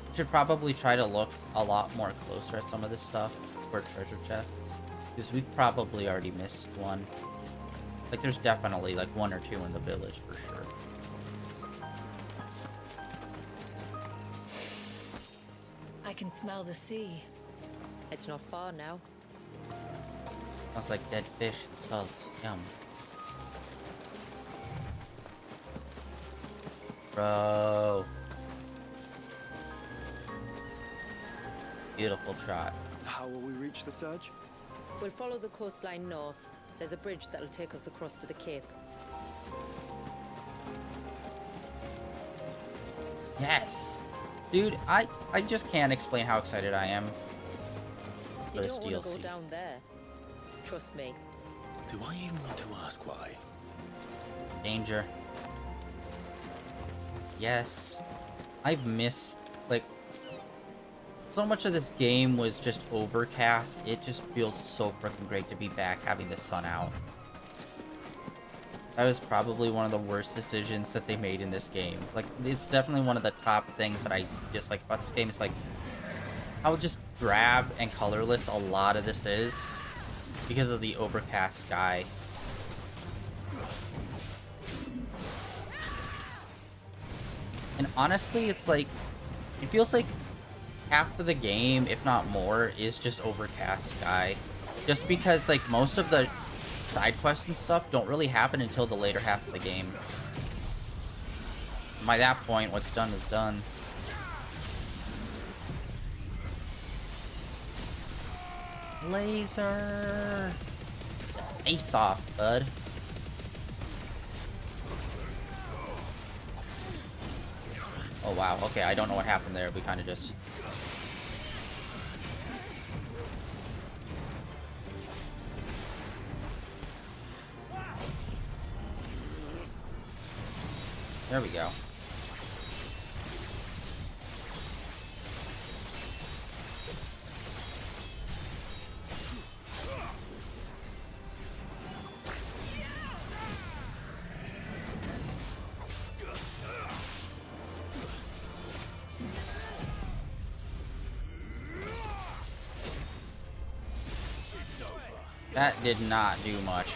S1: We should probably try to look a lot more closer at some of this stuff for treasure chests, because we've probably already missed one. Like, there's definitely like 1 or 2 in the village for sure.
S3: I can smell the sea.
S8: It's not far now.
S1: Smells like dead fish and salt. Yum. Bro. Beautiful shot.
S5: How will we reach the surge?
S8: We'll follow the coastline north. There's a bridge that'll take us across to the cape.
S1: Yes! Dude, I just can't explain how excited I am for
S8: You
S1: this
S8: don't want to
S1: DLC.
S8: go down there. Trust me.
S2: Do I even want to ask why?
S1: Danger. Yes. I've missed, like, so much of this game was just overcast. It just feels so freaking great to be back having the sun out. That was probably one of the worst decisions that they made in this game. Like, it's definitely one of the top things that I dislike about this game. It's like how just drab and colorless a lot of this is because of the overcast sky. And honestly, it's like, it feels like half of the game, if not more, is just overcast sky. Just because, like, most of the side quests and stuff don't really happen until the later half of the game. By that point, what's done is done. Laser! Face off, bud. Oh wow, okay, I don't know what happened there. We kind of just... There we go. That did not do much.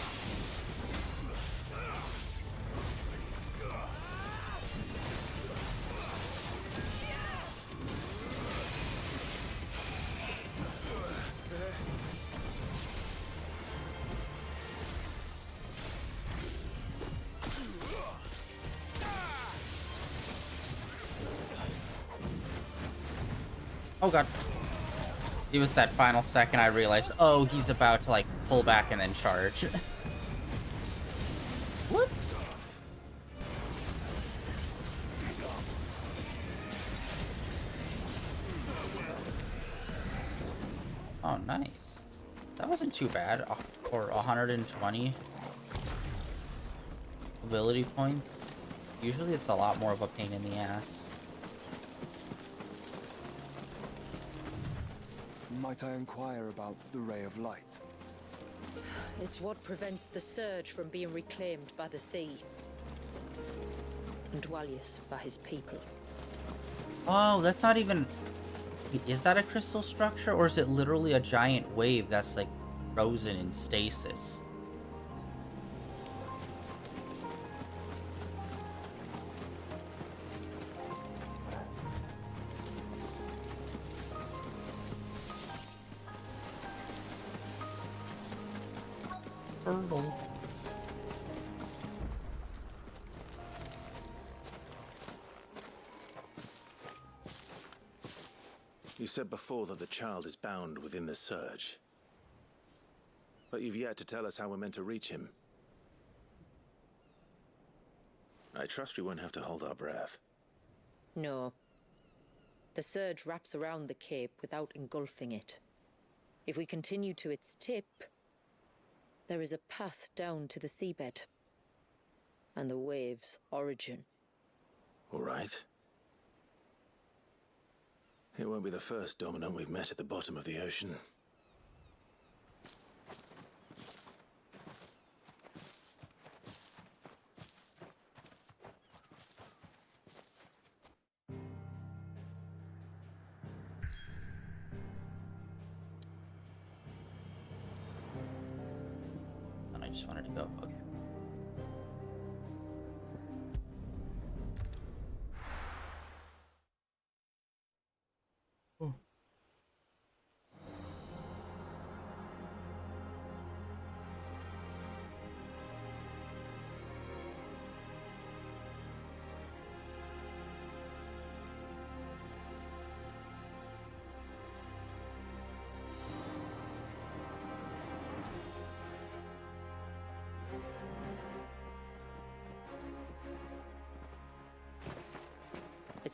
S1: Oh god. It was that final second I realized, oh, he's about to, like, pull back and then charge. Whoop! Oh, nice. That wasn't too bad for 120 ability points. Usually it's a lot more of a pain in the ass.
S5: Might I inquire about the ray of light?
S8: It's what prevents the surge from being reclaimed by the sea. And Dwalius by his people.
S1: Oh, that's not even... Is that a crystal structure, or is it literally a giant wave that's, like, frozen in stasis? Turtle.
S2: You said before that the child is bound within the surge. But you've yet to tell us how we're meant to reach him. I trust we won't have to hold our breath.
S8: No. The surge wraps around the cape without engulfing it. If we continue to its tip, there is a path down to the seabed. And the wave's origin.
S2: All right. It won't be the first dominant we've met at the bottom of the ocean.
S1: And I just wanted to go. Okay.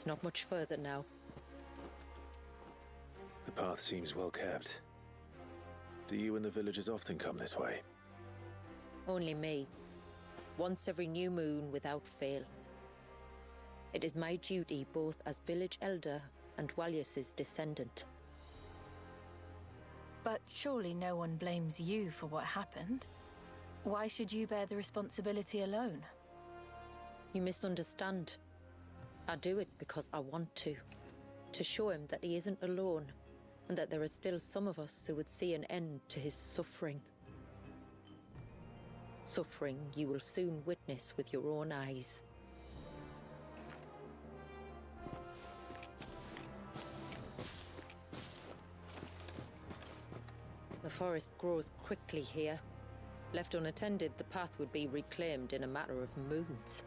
S8: It's not much further now.
S2: The path seems well kept. Do you and the villagers often come this way?
S8: Only me. Once every new moon without fail. It is my duty both as village elder and Walius's descendant.
S3: But surely no one blames you for what happened. Why should you bear the responsibility alone?
S8: You misunderstand. I do it because I want to. To show him that he isn't alone, and that there are still some of us who would see an end to his suffering. Suffering you will soon witness with your own eyes. The forest grows quickly here. Left unattended, the path would be reclaimed in a matter of moons.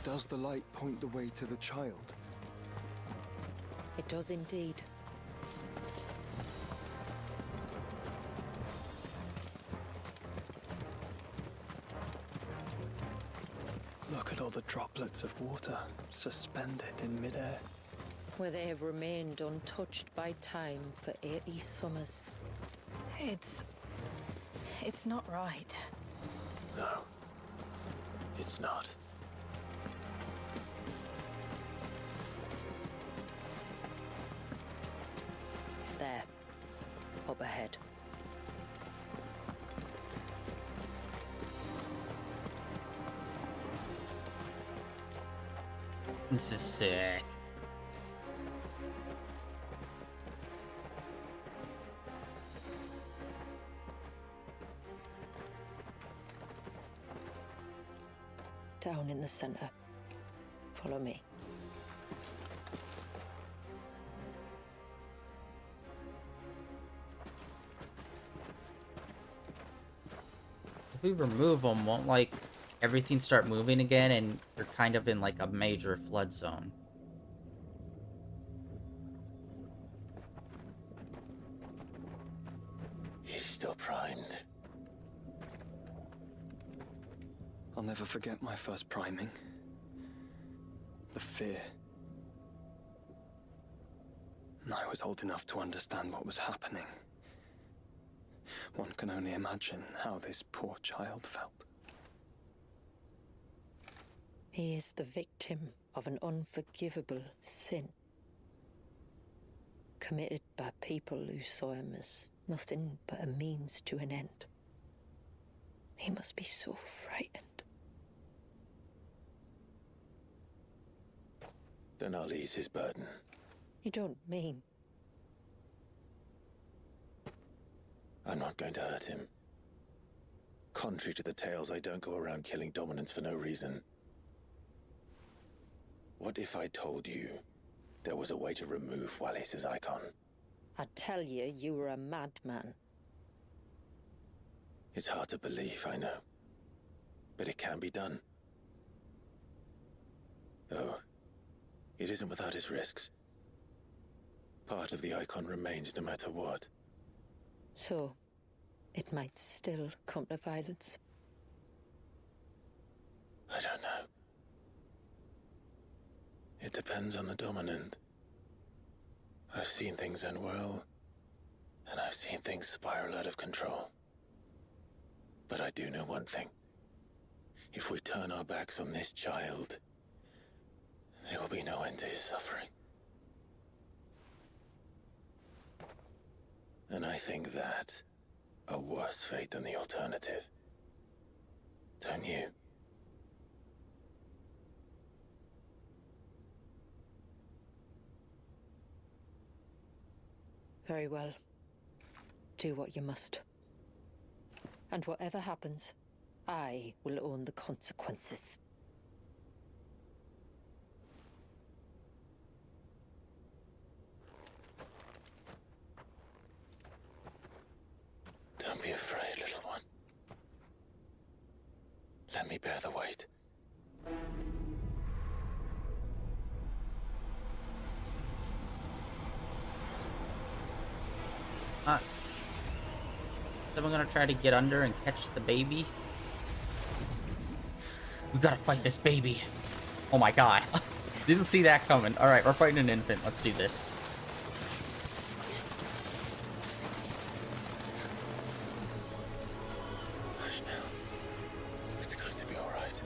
S5: Does the light point the way to the child?
S8: It does indeed.
S5: Look at all the droplets of water suspended in midair.
S8: Where they have remained untouched by time for 80 summers.
S3: It's not right.
S2: No. It's not.
S8: There. Up ahead.
S1: This is sick.
S8: Down in the center. Follow me.
S1: If we remove them, won't like everything start moving again and you're kind of in like a major flood zone?
S2: He's still primed.
S5: I'll never forget my first priming. The fear. And I was old enough to understand what was happening. One can only imagine how this poor child felt.
S8: He is the victim of an unforgivable sin. Committed by people who saw him as nothing but a means to an end. He must be so frightened.
S2: Then I'll ease his burden.
S8: You don't mean?
S2: I'm not going to hurt him. Contrary to the tales, I don't go around killing dominants for no reason. What if I told you there was a way to remove Walis's Eikon?
S8: I'd tell you you were a madman.
S2: It's hard to believe, I know. But it can be done. Though, it isn't without its risks. Part of the Eikon remains no matter what.
S8: So, it might still come to violence.
S2: I don't know. It depends on the dominant. I've seen things end well, and I've seen things spiral out of control. But I do know one thing. If we turn our backs on this child, there will be no end to his suffering. And I think that a worse fate than the alternative. Don't you?
S8: Very well. Do what you must. And whatever happens, I will own the consequences.
S2: Don't be afraid, little one. Let me bear the weight.
S1: Us. Then we're gonna try to get under and catch the baby. We gotta fight this baby. Oh my god. Didn't see that coming. Alright, we're fighting an infant. Let's do this.
S2: Hush now. It's going to be alright.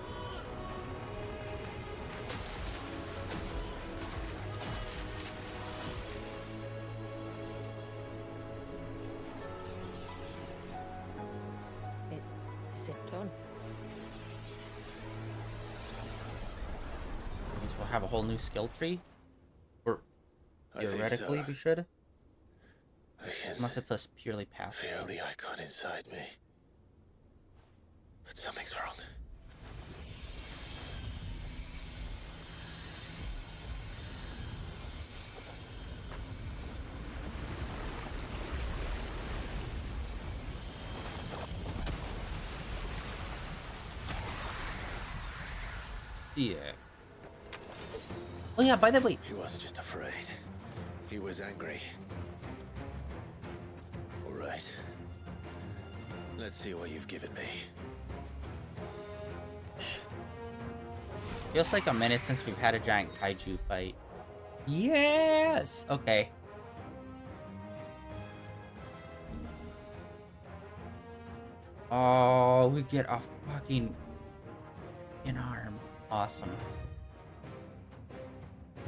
S8: Is it done?
S1: Means we'll have a whole new skill tree. Or
S2: I think
S1: theoretically
S2: so.
S1: we should.
S2: I can
S1: Unless it's us purely passive.
S2: feel the Eikon inside me. But something's wrong.
S1: Yeah. Oh yeah, by the way.
S2: He wasn't just afraid. He was angry. All right. Let's see what you've given me.
S1: Feels like a minute since we've had a giant kaiju fight. Yes! Okay. Oh, we get a fucking an arm. Awesome.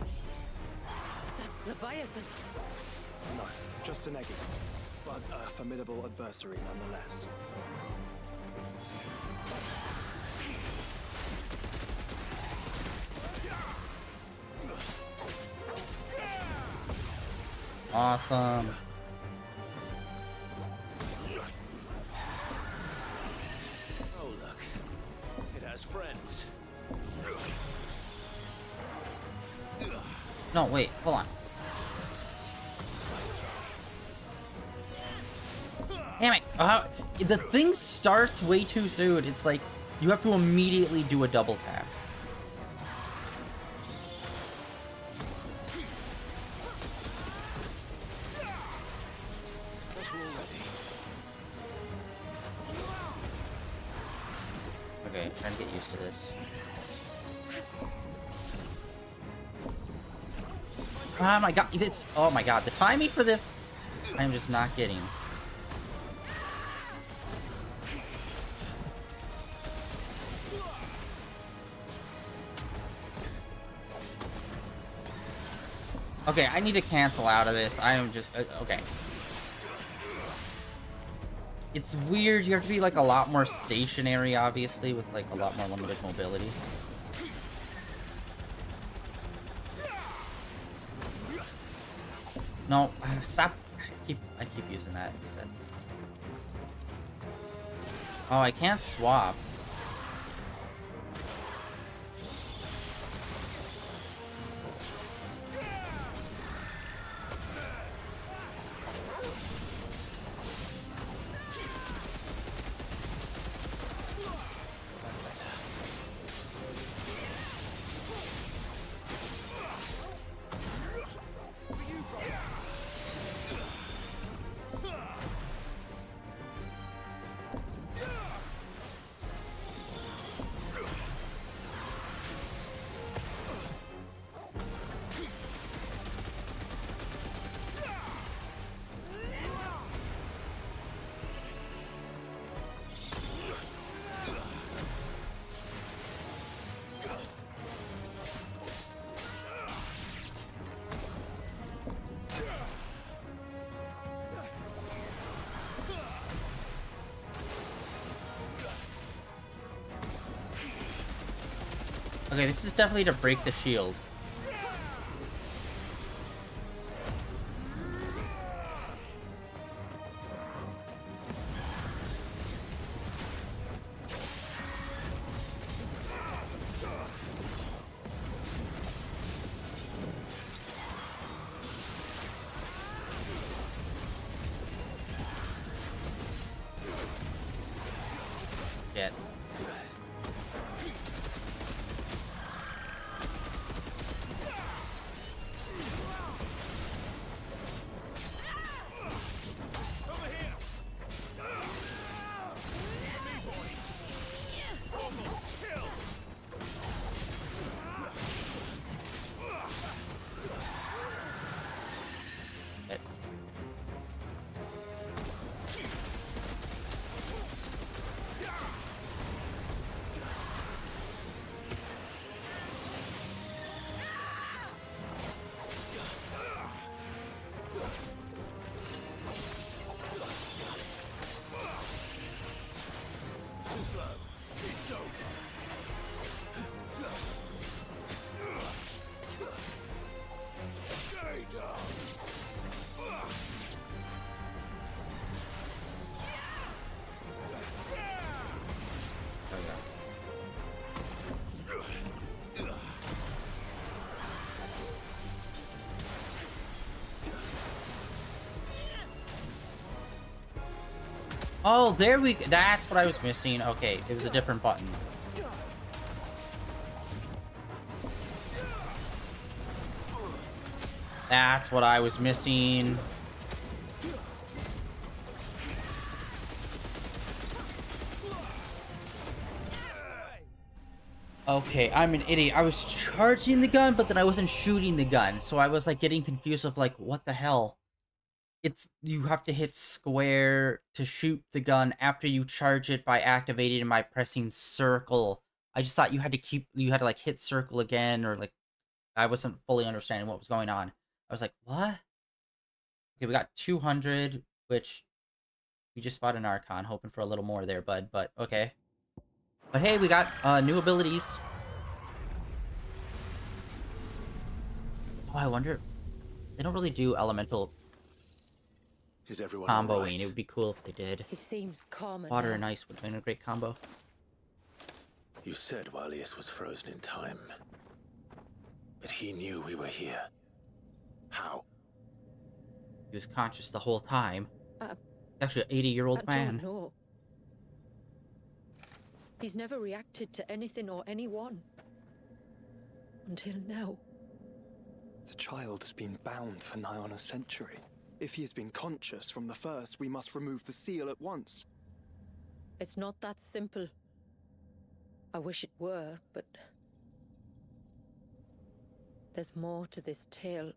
S11: Is that Leviathan?
S5: No, just an egg, but a formidable adversary nonetheless.
S1: Awesome.
S2: Oh, look. It has friends.
S1: No, wait, hold on. Damn it! The thing starts way too soon. It's like, you have to immediately do a double tap. Okay, trying to get used to this. Oh my god, it's... Oh my god, the timing for this, I'm just not getting. Okay, I need to cancel out of this. I am just... okay. It's weird. You have to be, like, a lot more stationary, obviously, with, like, a lot more limited mobility. No, stop. I keep using that instead. Oh, I can't swap. Okay, this is definitely to break the shield. Shit. Oh, there we go. That's what I was missing. Okay, it was a different button. That's what I was missing. Okay, I'm an idiot. I was charging the gun, but then I wasn't shooting the gun. So I was like getting confused of like, what the hell? You have to hit square to shoot the gun after you charge it by activating and by pressing circle. I just thought you had to like hit circle again, or like I wasn't fully understanding what was going on. I was like, what? Okay, we got 200, which we just fought an Archon, hoping for a little more there, bud, but okay. But hey, we got new abilities. Oh, I wonder, they don't really do elemental
S2: Is everyone
S1: comboing.
S2: all right?
S1: It would be cool if they did.
S8: He seems calmer
S1: Water
S8: now.
S1: and ice would have been a great combo.
S2: You said Walius was frozen in time. But he knew we were here. How?
S1: He was conscious the whole time. Actually, an 80-year-old man.
S8: I don't know. He's never reacted to anything or anyone. Until now.
S5: The child has been bound for nigh on a century. If he has been conscious from the first, we must remove the seal at once.
S8: It's not that simple. I wish it were, but there's more to this tale.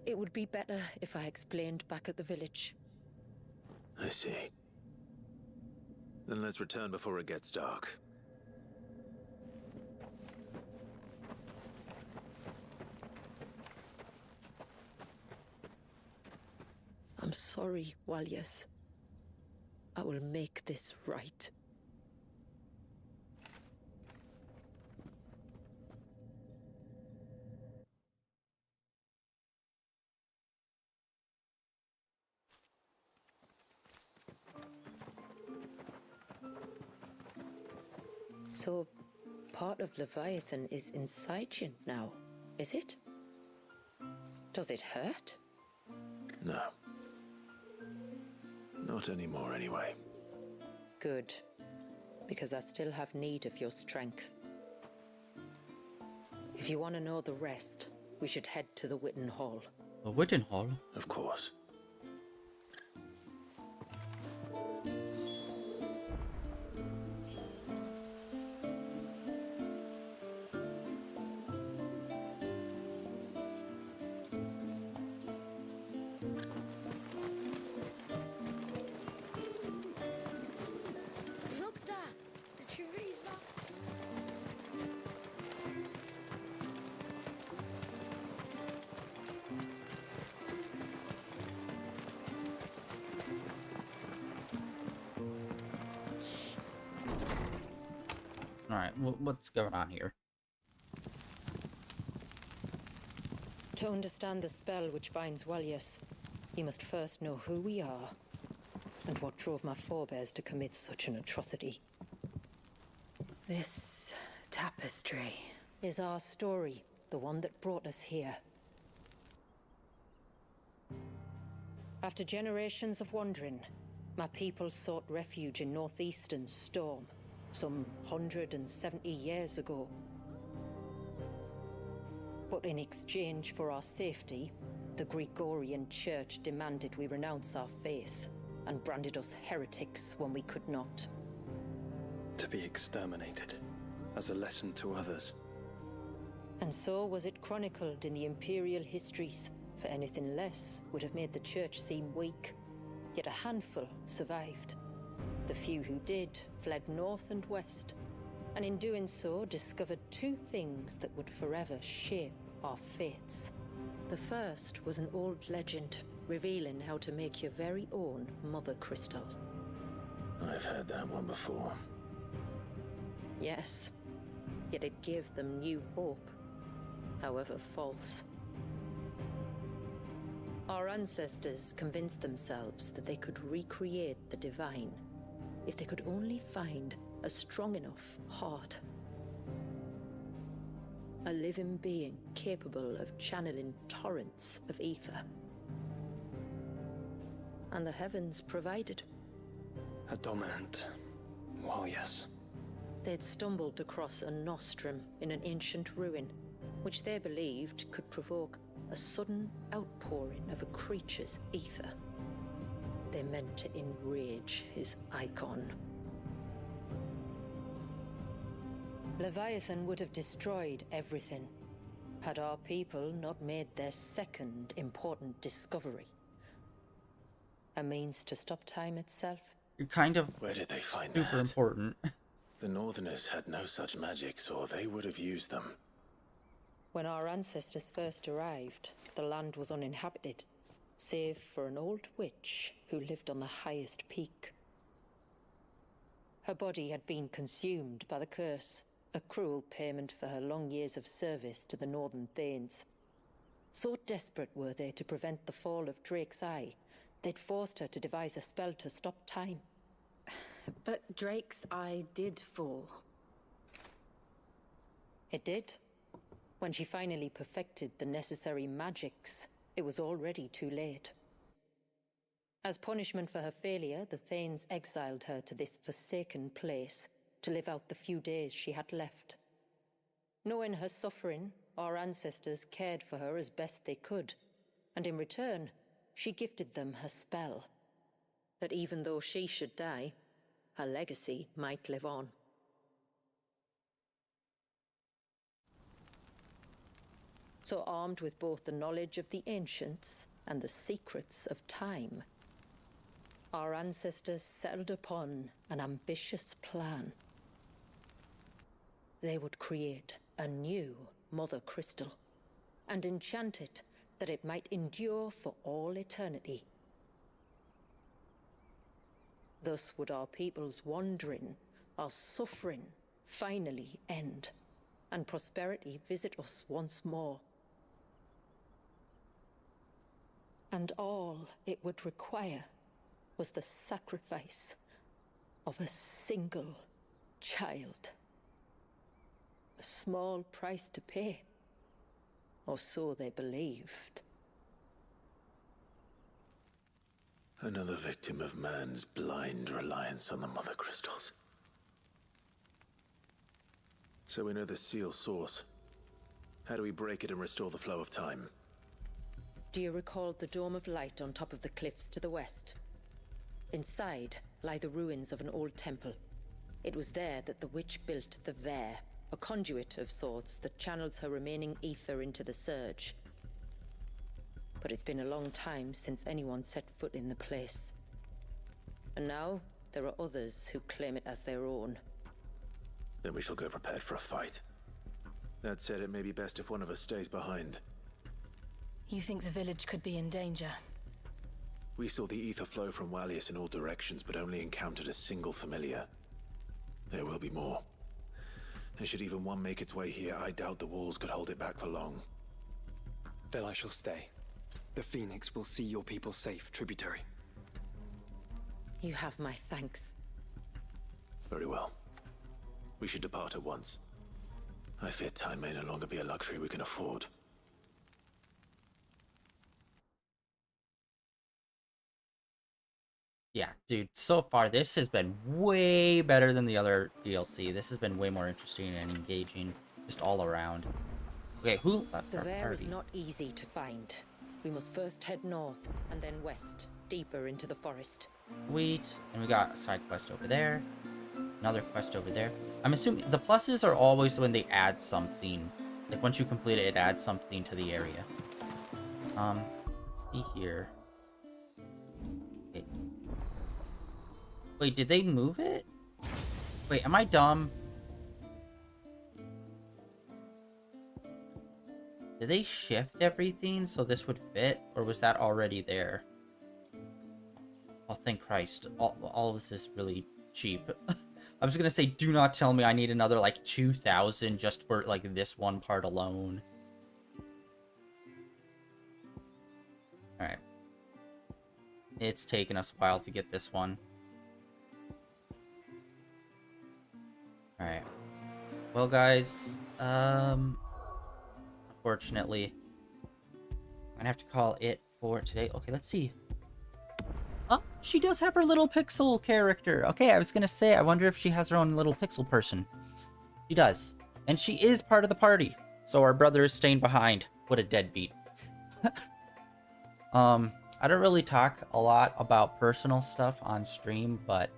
S8: It would be better if I explained back at the village.
S2: I see. Then let's return before it gets dark.
S8: I'm sorry, Walius. I will make this right. So, part of Leviathan is inside you now, is it? Does it hurt?
S2: No. Not anymore, anyway.
S8: Good. Because I still have need of your strength. If you want to know the rest, we should head to the Witten Hall.
S1: The Witten Hall?
S2: Of course.
S16: Look, Dad. The tree's back.
S1: Alright, what's going on here?
S8: To understand the spell which binds Walius, you must first know who we are, and what drove my forebears to commit such an atrocity. This tapestry is our story, the one that brought us here. After generations of wandering, my people sought refuge in northeastern Storm, some 170 years ago. But in exchange for our safety, the Gregorian Church demanded we renounce our faith and branded us heretics when we could not.
S5: To be exterminated, as a lesson to others.
S8: And so was it chronicled in the imperial histories, for anything less would have made the Church seem weak. Yet a handful survived. The few who did fled north and west, and in doing so discovered two things that would forever shape our fates. The first was an old legend, revealing how to make your very own Mother Crystal.
S2: I've heard that one before.
S8: Yes, yet it gave them new hope, however false. Our ancestors convinced themselves that they could recreate the divine if they could only find a strong enough heart. A living being capable of channeling torrents of ether. and the heavens provided.
S5: A dominant. Well, yes.
S8: They'd stumbled across a nostrum in an ancient ruin, which they believed could provoke a sudden outpouring of a creature's aether. They meant to enrage his Eikon. Leviathan would have destroyed everything, had our people not made their second important discovery. A means to stop time itself.
S1: You're kind of
S2: Where did they find
S1: super
S2: that?
S1: important.
S2: The Northerners had no such magics, or they would have used them.
S8: When our ancestors first arrived, the land was uninhabited, save for an old witch who lived on the highest peak. Her body had been consumed by the curse, a cruel payment for her long years of service to the Northern Thanes. So desperate were they to prevent the fall of Drake's Eye, they'd forced her to devise a spell to stop time.
S3: But Drake's Eye did fall.
S8: It did. When she finally perfected the necessary magics, it was already too late. As punishment for her failure, the Thanes exiled her to this forsaken place to live out the few days she had left. Knowing her suffering, our ancestors cared for her as best they could, and in return, she gifted them her spell. That even though she should die, her legacy might live on. So armed with both the knowledge of the ancients and the secrets of time, our ancestors settled upon an ambitious plan. They would create a new Mothercrystal and enchant it that it might endure for all eternity. Thus would our people's wandering, our suffering, finally end, and prosperity visit us once more. And all it would require was the sacrifice of a single child. A small price to pay, or so they believed.
S2: Another victim of man's blind reliance on the Mothercrystals. So we know the seal source. How do we break it and restore the flow of time?
S8: Do you recall the dome of light on top of the cliffs to the west? Inside lie the ruins of an old temple. It was there that the witch built the Ver, a conduit of sorts that channels her remaining aether into the surge. But it's been a long time since anyone set foot in the place. And now, there are others who claim it as their own.
S2: Then we shall go prepared for a fight. That said, it may be best if one of us stays behind.
S3: You think the village could be in danger?
S2: We saw the ether flow from Walius in all directions, but only encountered a single familiar. There will be more. And should even one make its way here, I doubt the walls could hold it back for long.
S5: Then I shall stay. The Phoenix will see your people safe, tributary.
S8: You have my thanks.
S2: Very well. We should depart at once. I fear time may no longer be a luxury we can afford.
S1: Yeah, dude, so far this has been way better than the other DLC. This has been way more interesting and engaging, just all around. Okay, who left
S8: The
S1: our
S8: Ver is
S1: party?
S8: not easy to find. We must first head north, and then west, deeper into the forest.
S1: Sweet. And we got a side quest over there. Another quest over there. I'm assuming the pluses are always when they add something. Like once you complete it, it adds something to the area. Let's see here. Okay. Wait, did they move it? Wait, am I dumb? Did they shift everything so this would fit? Or was that already there? Oh, thank Christ. All of this is really cheap. I was gonna say, do not tell me I need another, like, 2,000 just for, like, this one part alone. Alright. It's taken us a while to get this one. Alright. Well, guys, unfortunately, I'm gonna have to call it for today. Okay, let's see. she does have her little pixel character. Okay, I was gonna say, I wonder if she has her own little pixel person. She does. And she is part of the party. So our brother is staying behind. What a deadbeat. I don't really talk a lot about personal stuff on stream, but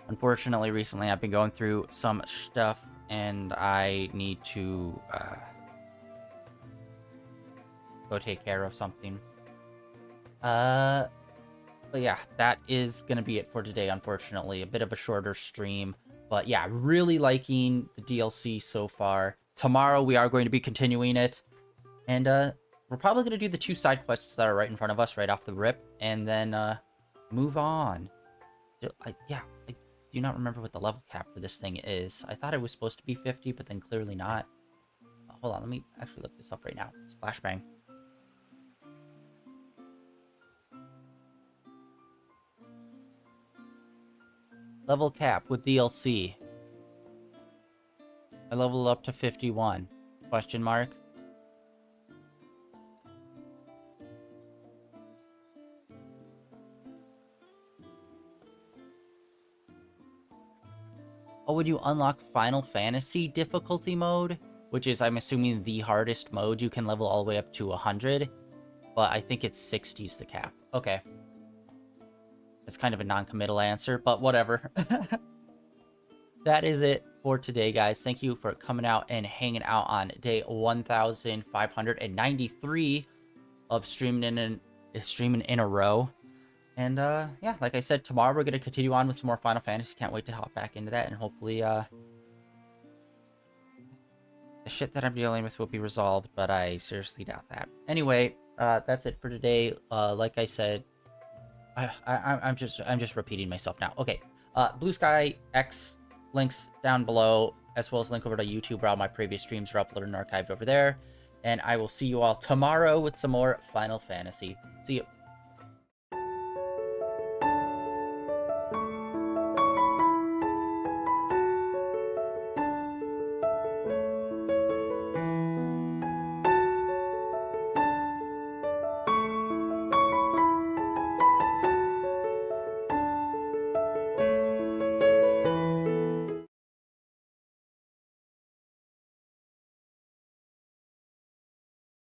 S1: unfortunately recently I've been going through some stuff and I need to go take care of something. But yeah, that is gonna be it for today, unfortunately. A bit of a shorter stream. But yeah, really liking the DLC so far. Tomorrow we are going to be continuing it. And we're probably going to do the 2 side quests that are right in front of us right off the rip. And then move on. I do not remember what the level cap for this thing is. I thought it was supposed to be 50, but then clearly not. Hold on, let me actually look this up right now. Splashbang. Level cap with DLC. I leveled up to 51. Question mark. Oh, would you unlock Final Fantasy difficulty mode? Which is, I'm assuming, the hardest mode. You can level all the way up to 100. But I think it's 60's the cap. Okay. It's kind of a non-committal answer, but whatever. That is it for today, guys. Thank you for coming out and hanging out on day 1593 of streaming in a row. And yeah, like I said, tomorrow we're going to continue on with some more Final Fantasy. Can't wait to hop back into that, and hopefully the shit that I'm dealing with will be resolved, but I seriously doubt that. Anyway, that's it for today. Like I said, I'm just repeating myself now. Okay, Blue Sky X links down below, as well as link over to YouTube where all my previous streams are uploaded and archived over there. And I will see you all tomorrow with some more Final Fantasy. See you.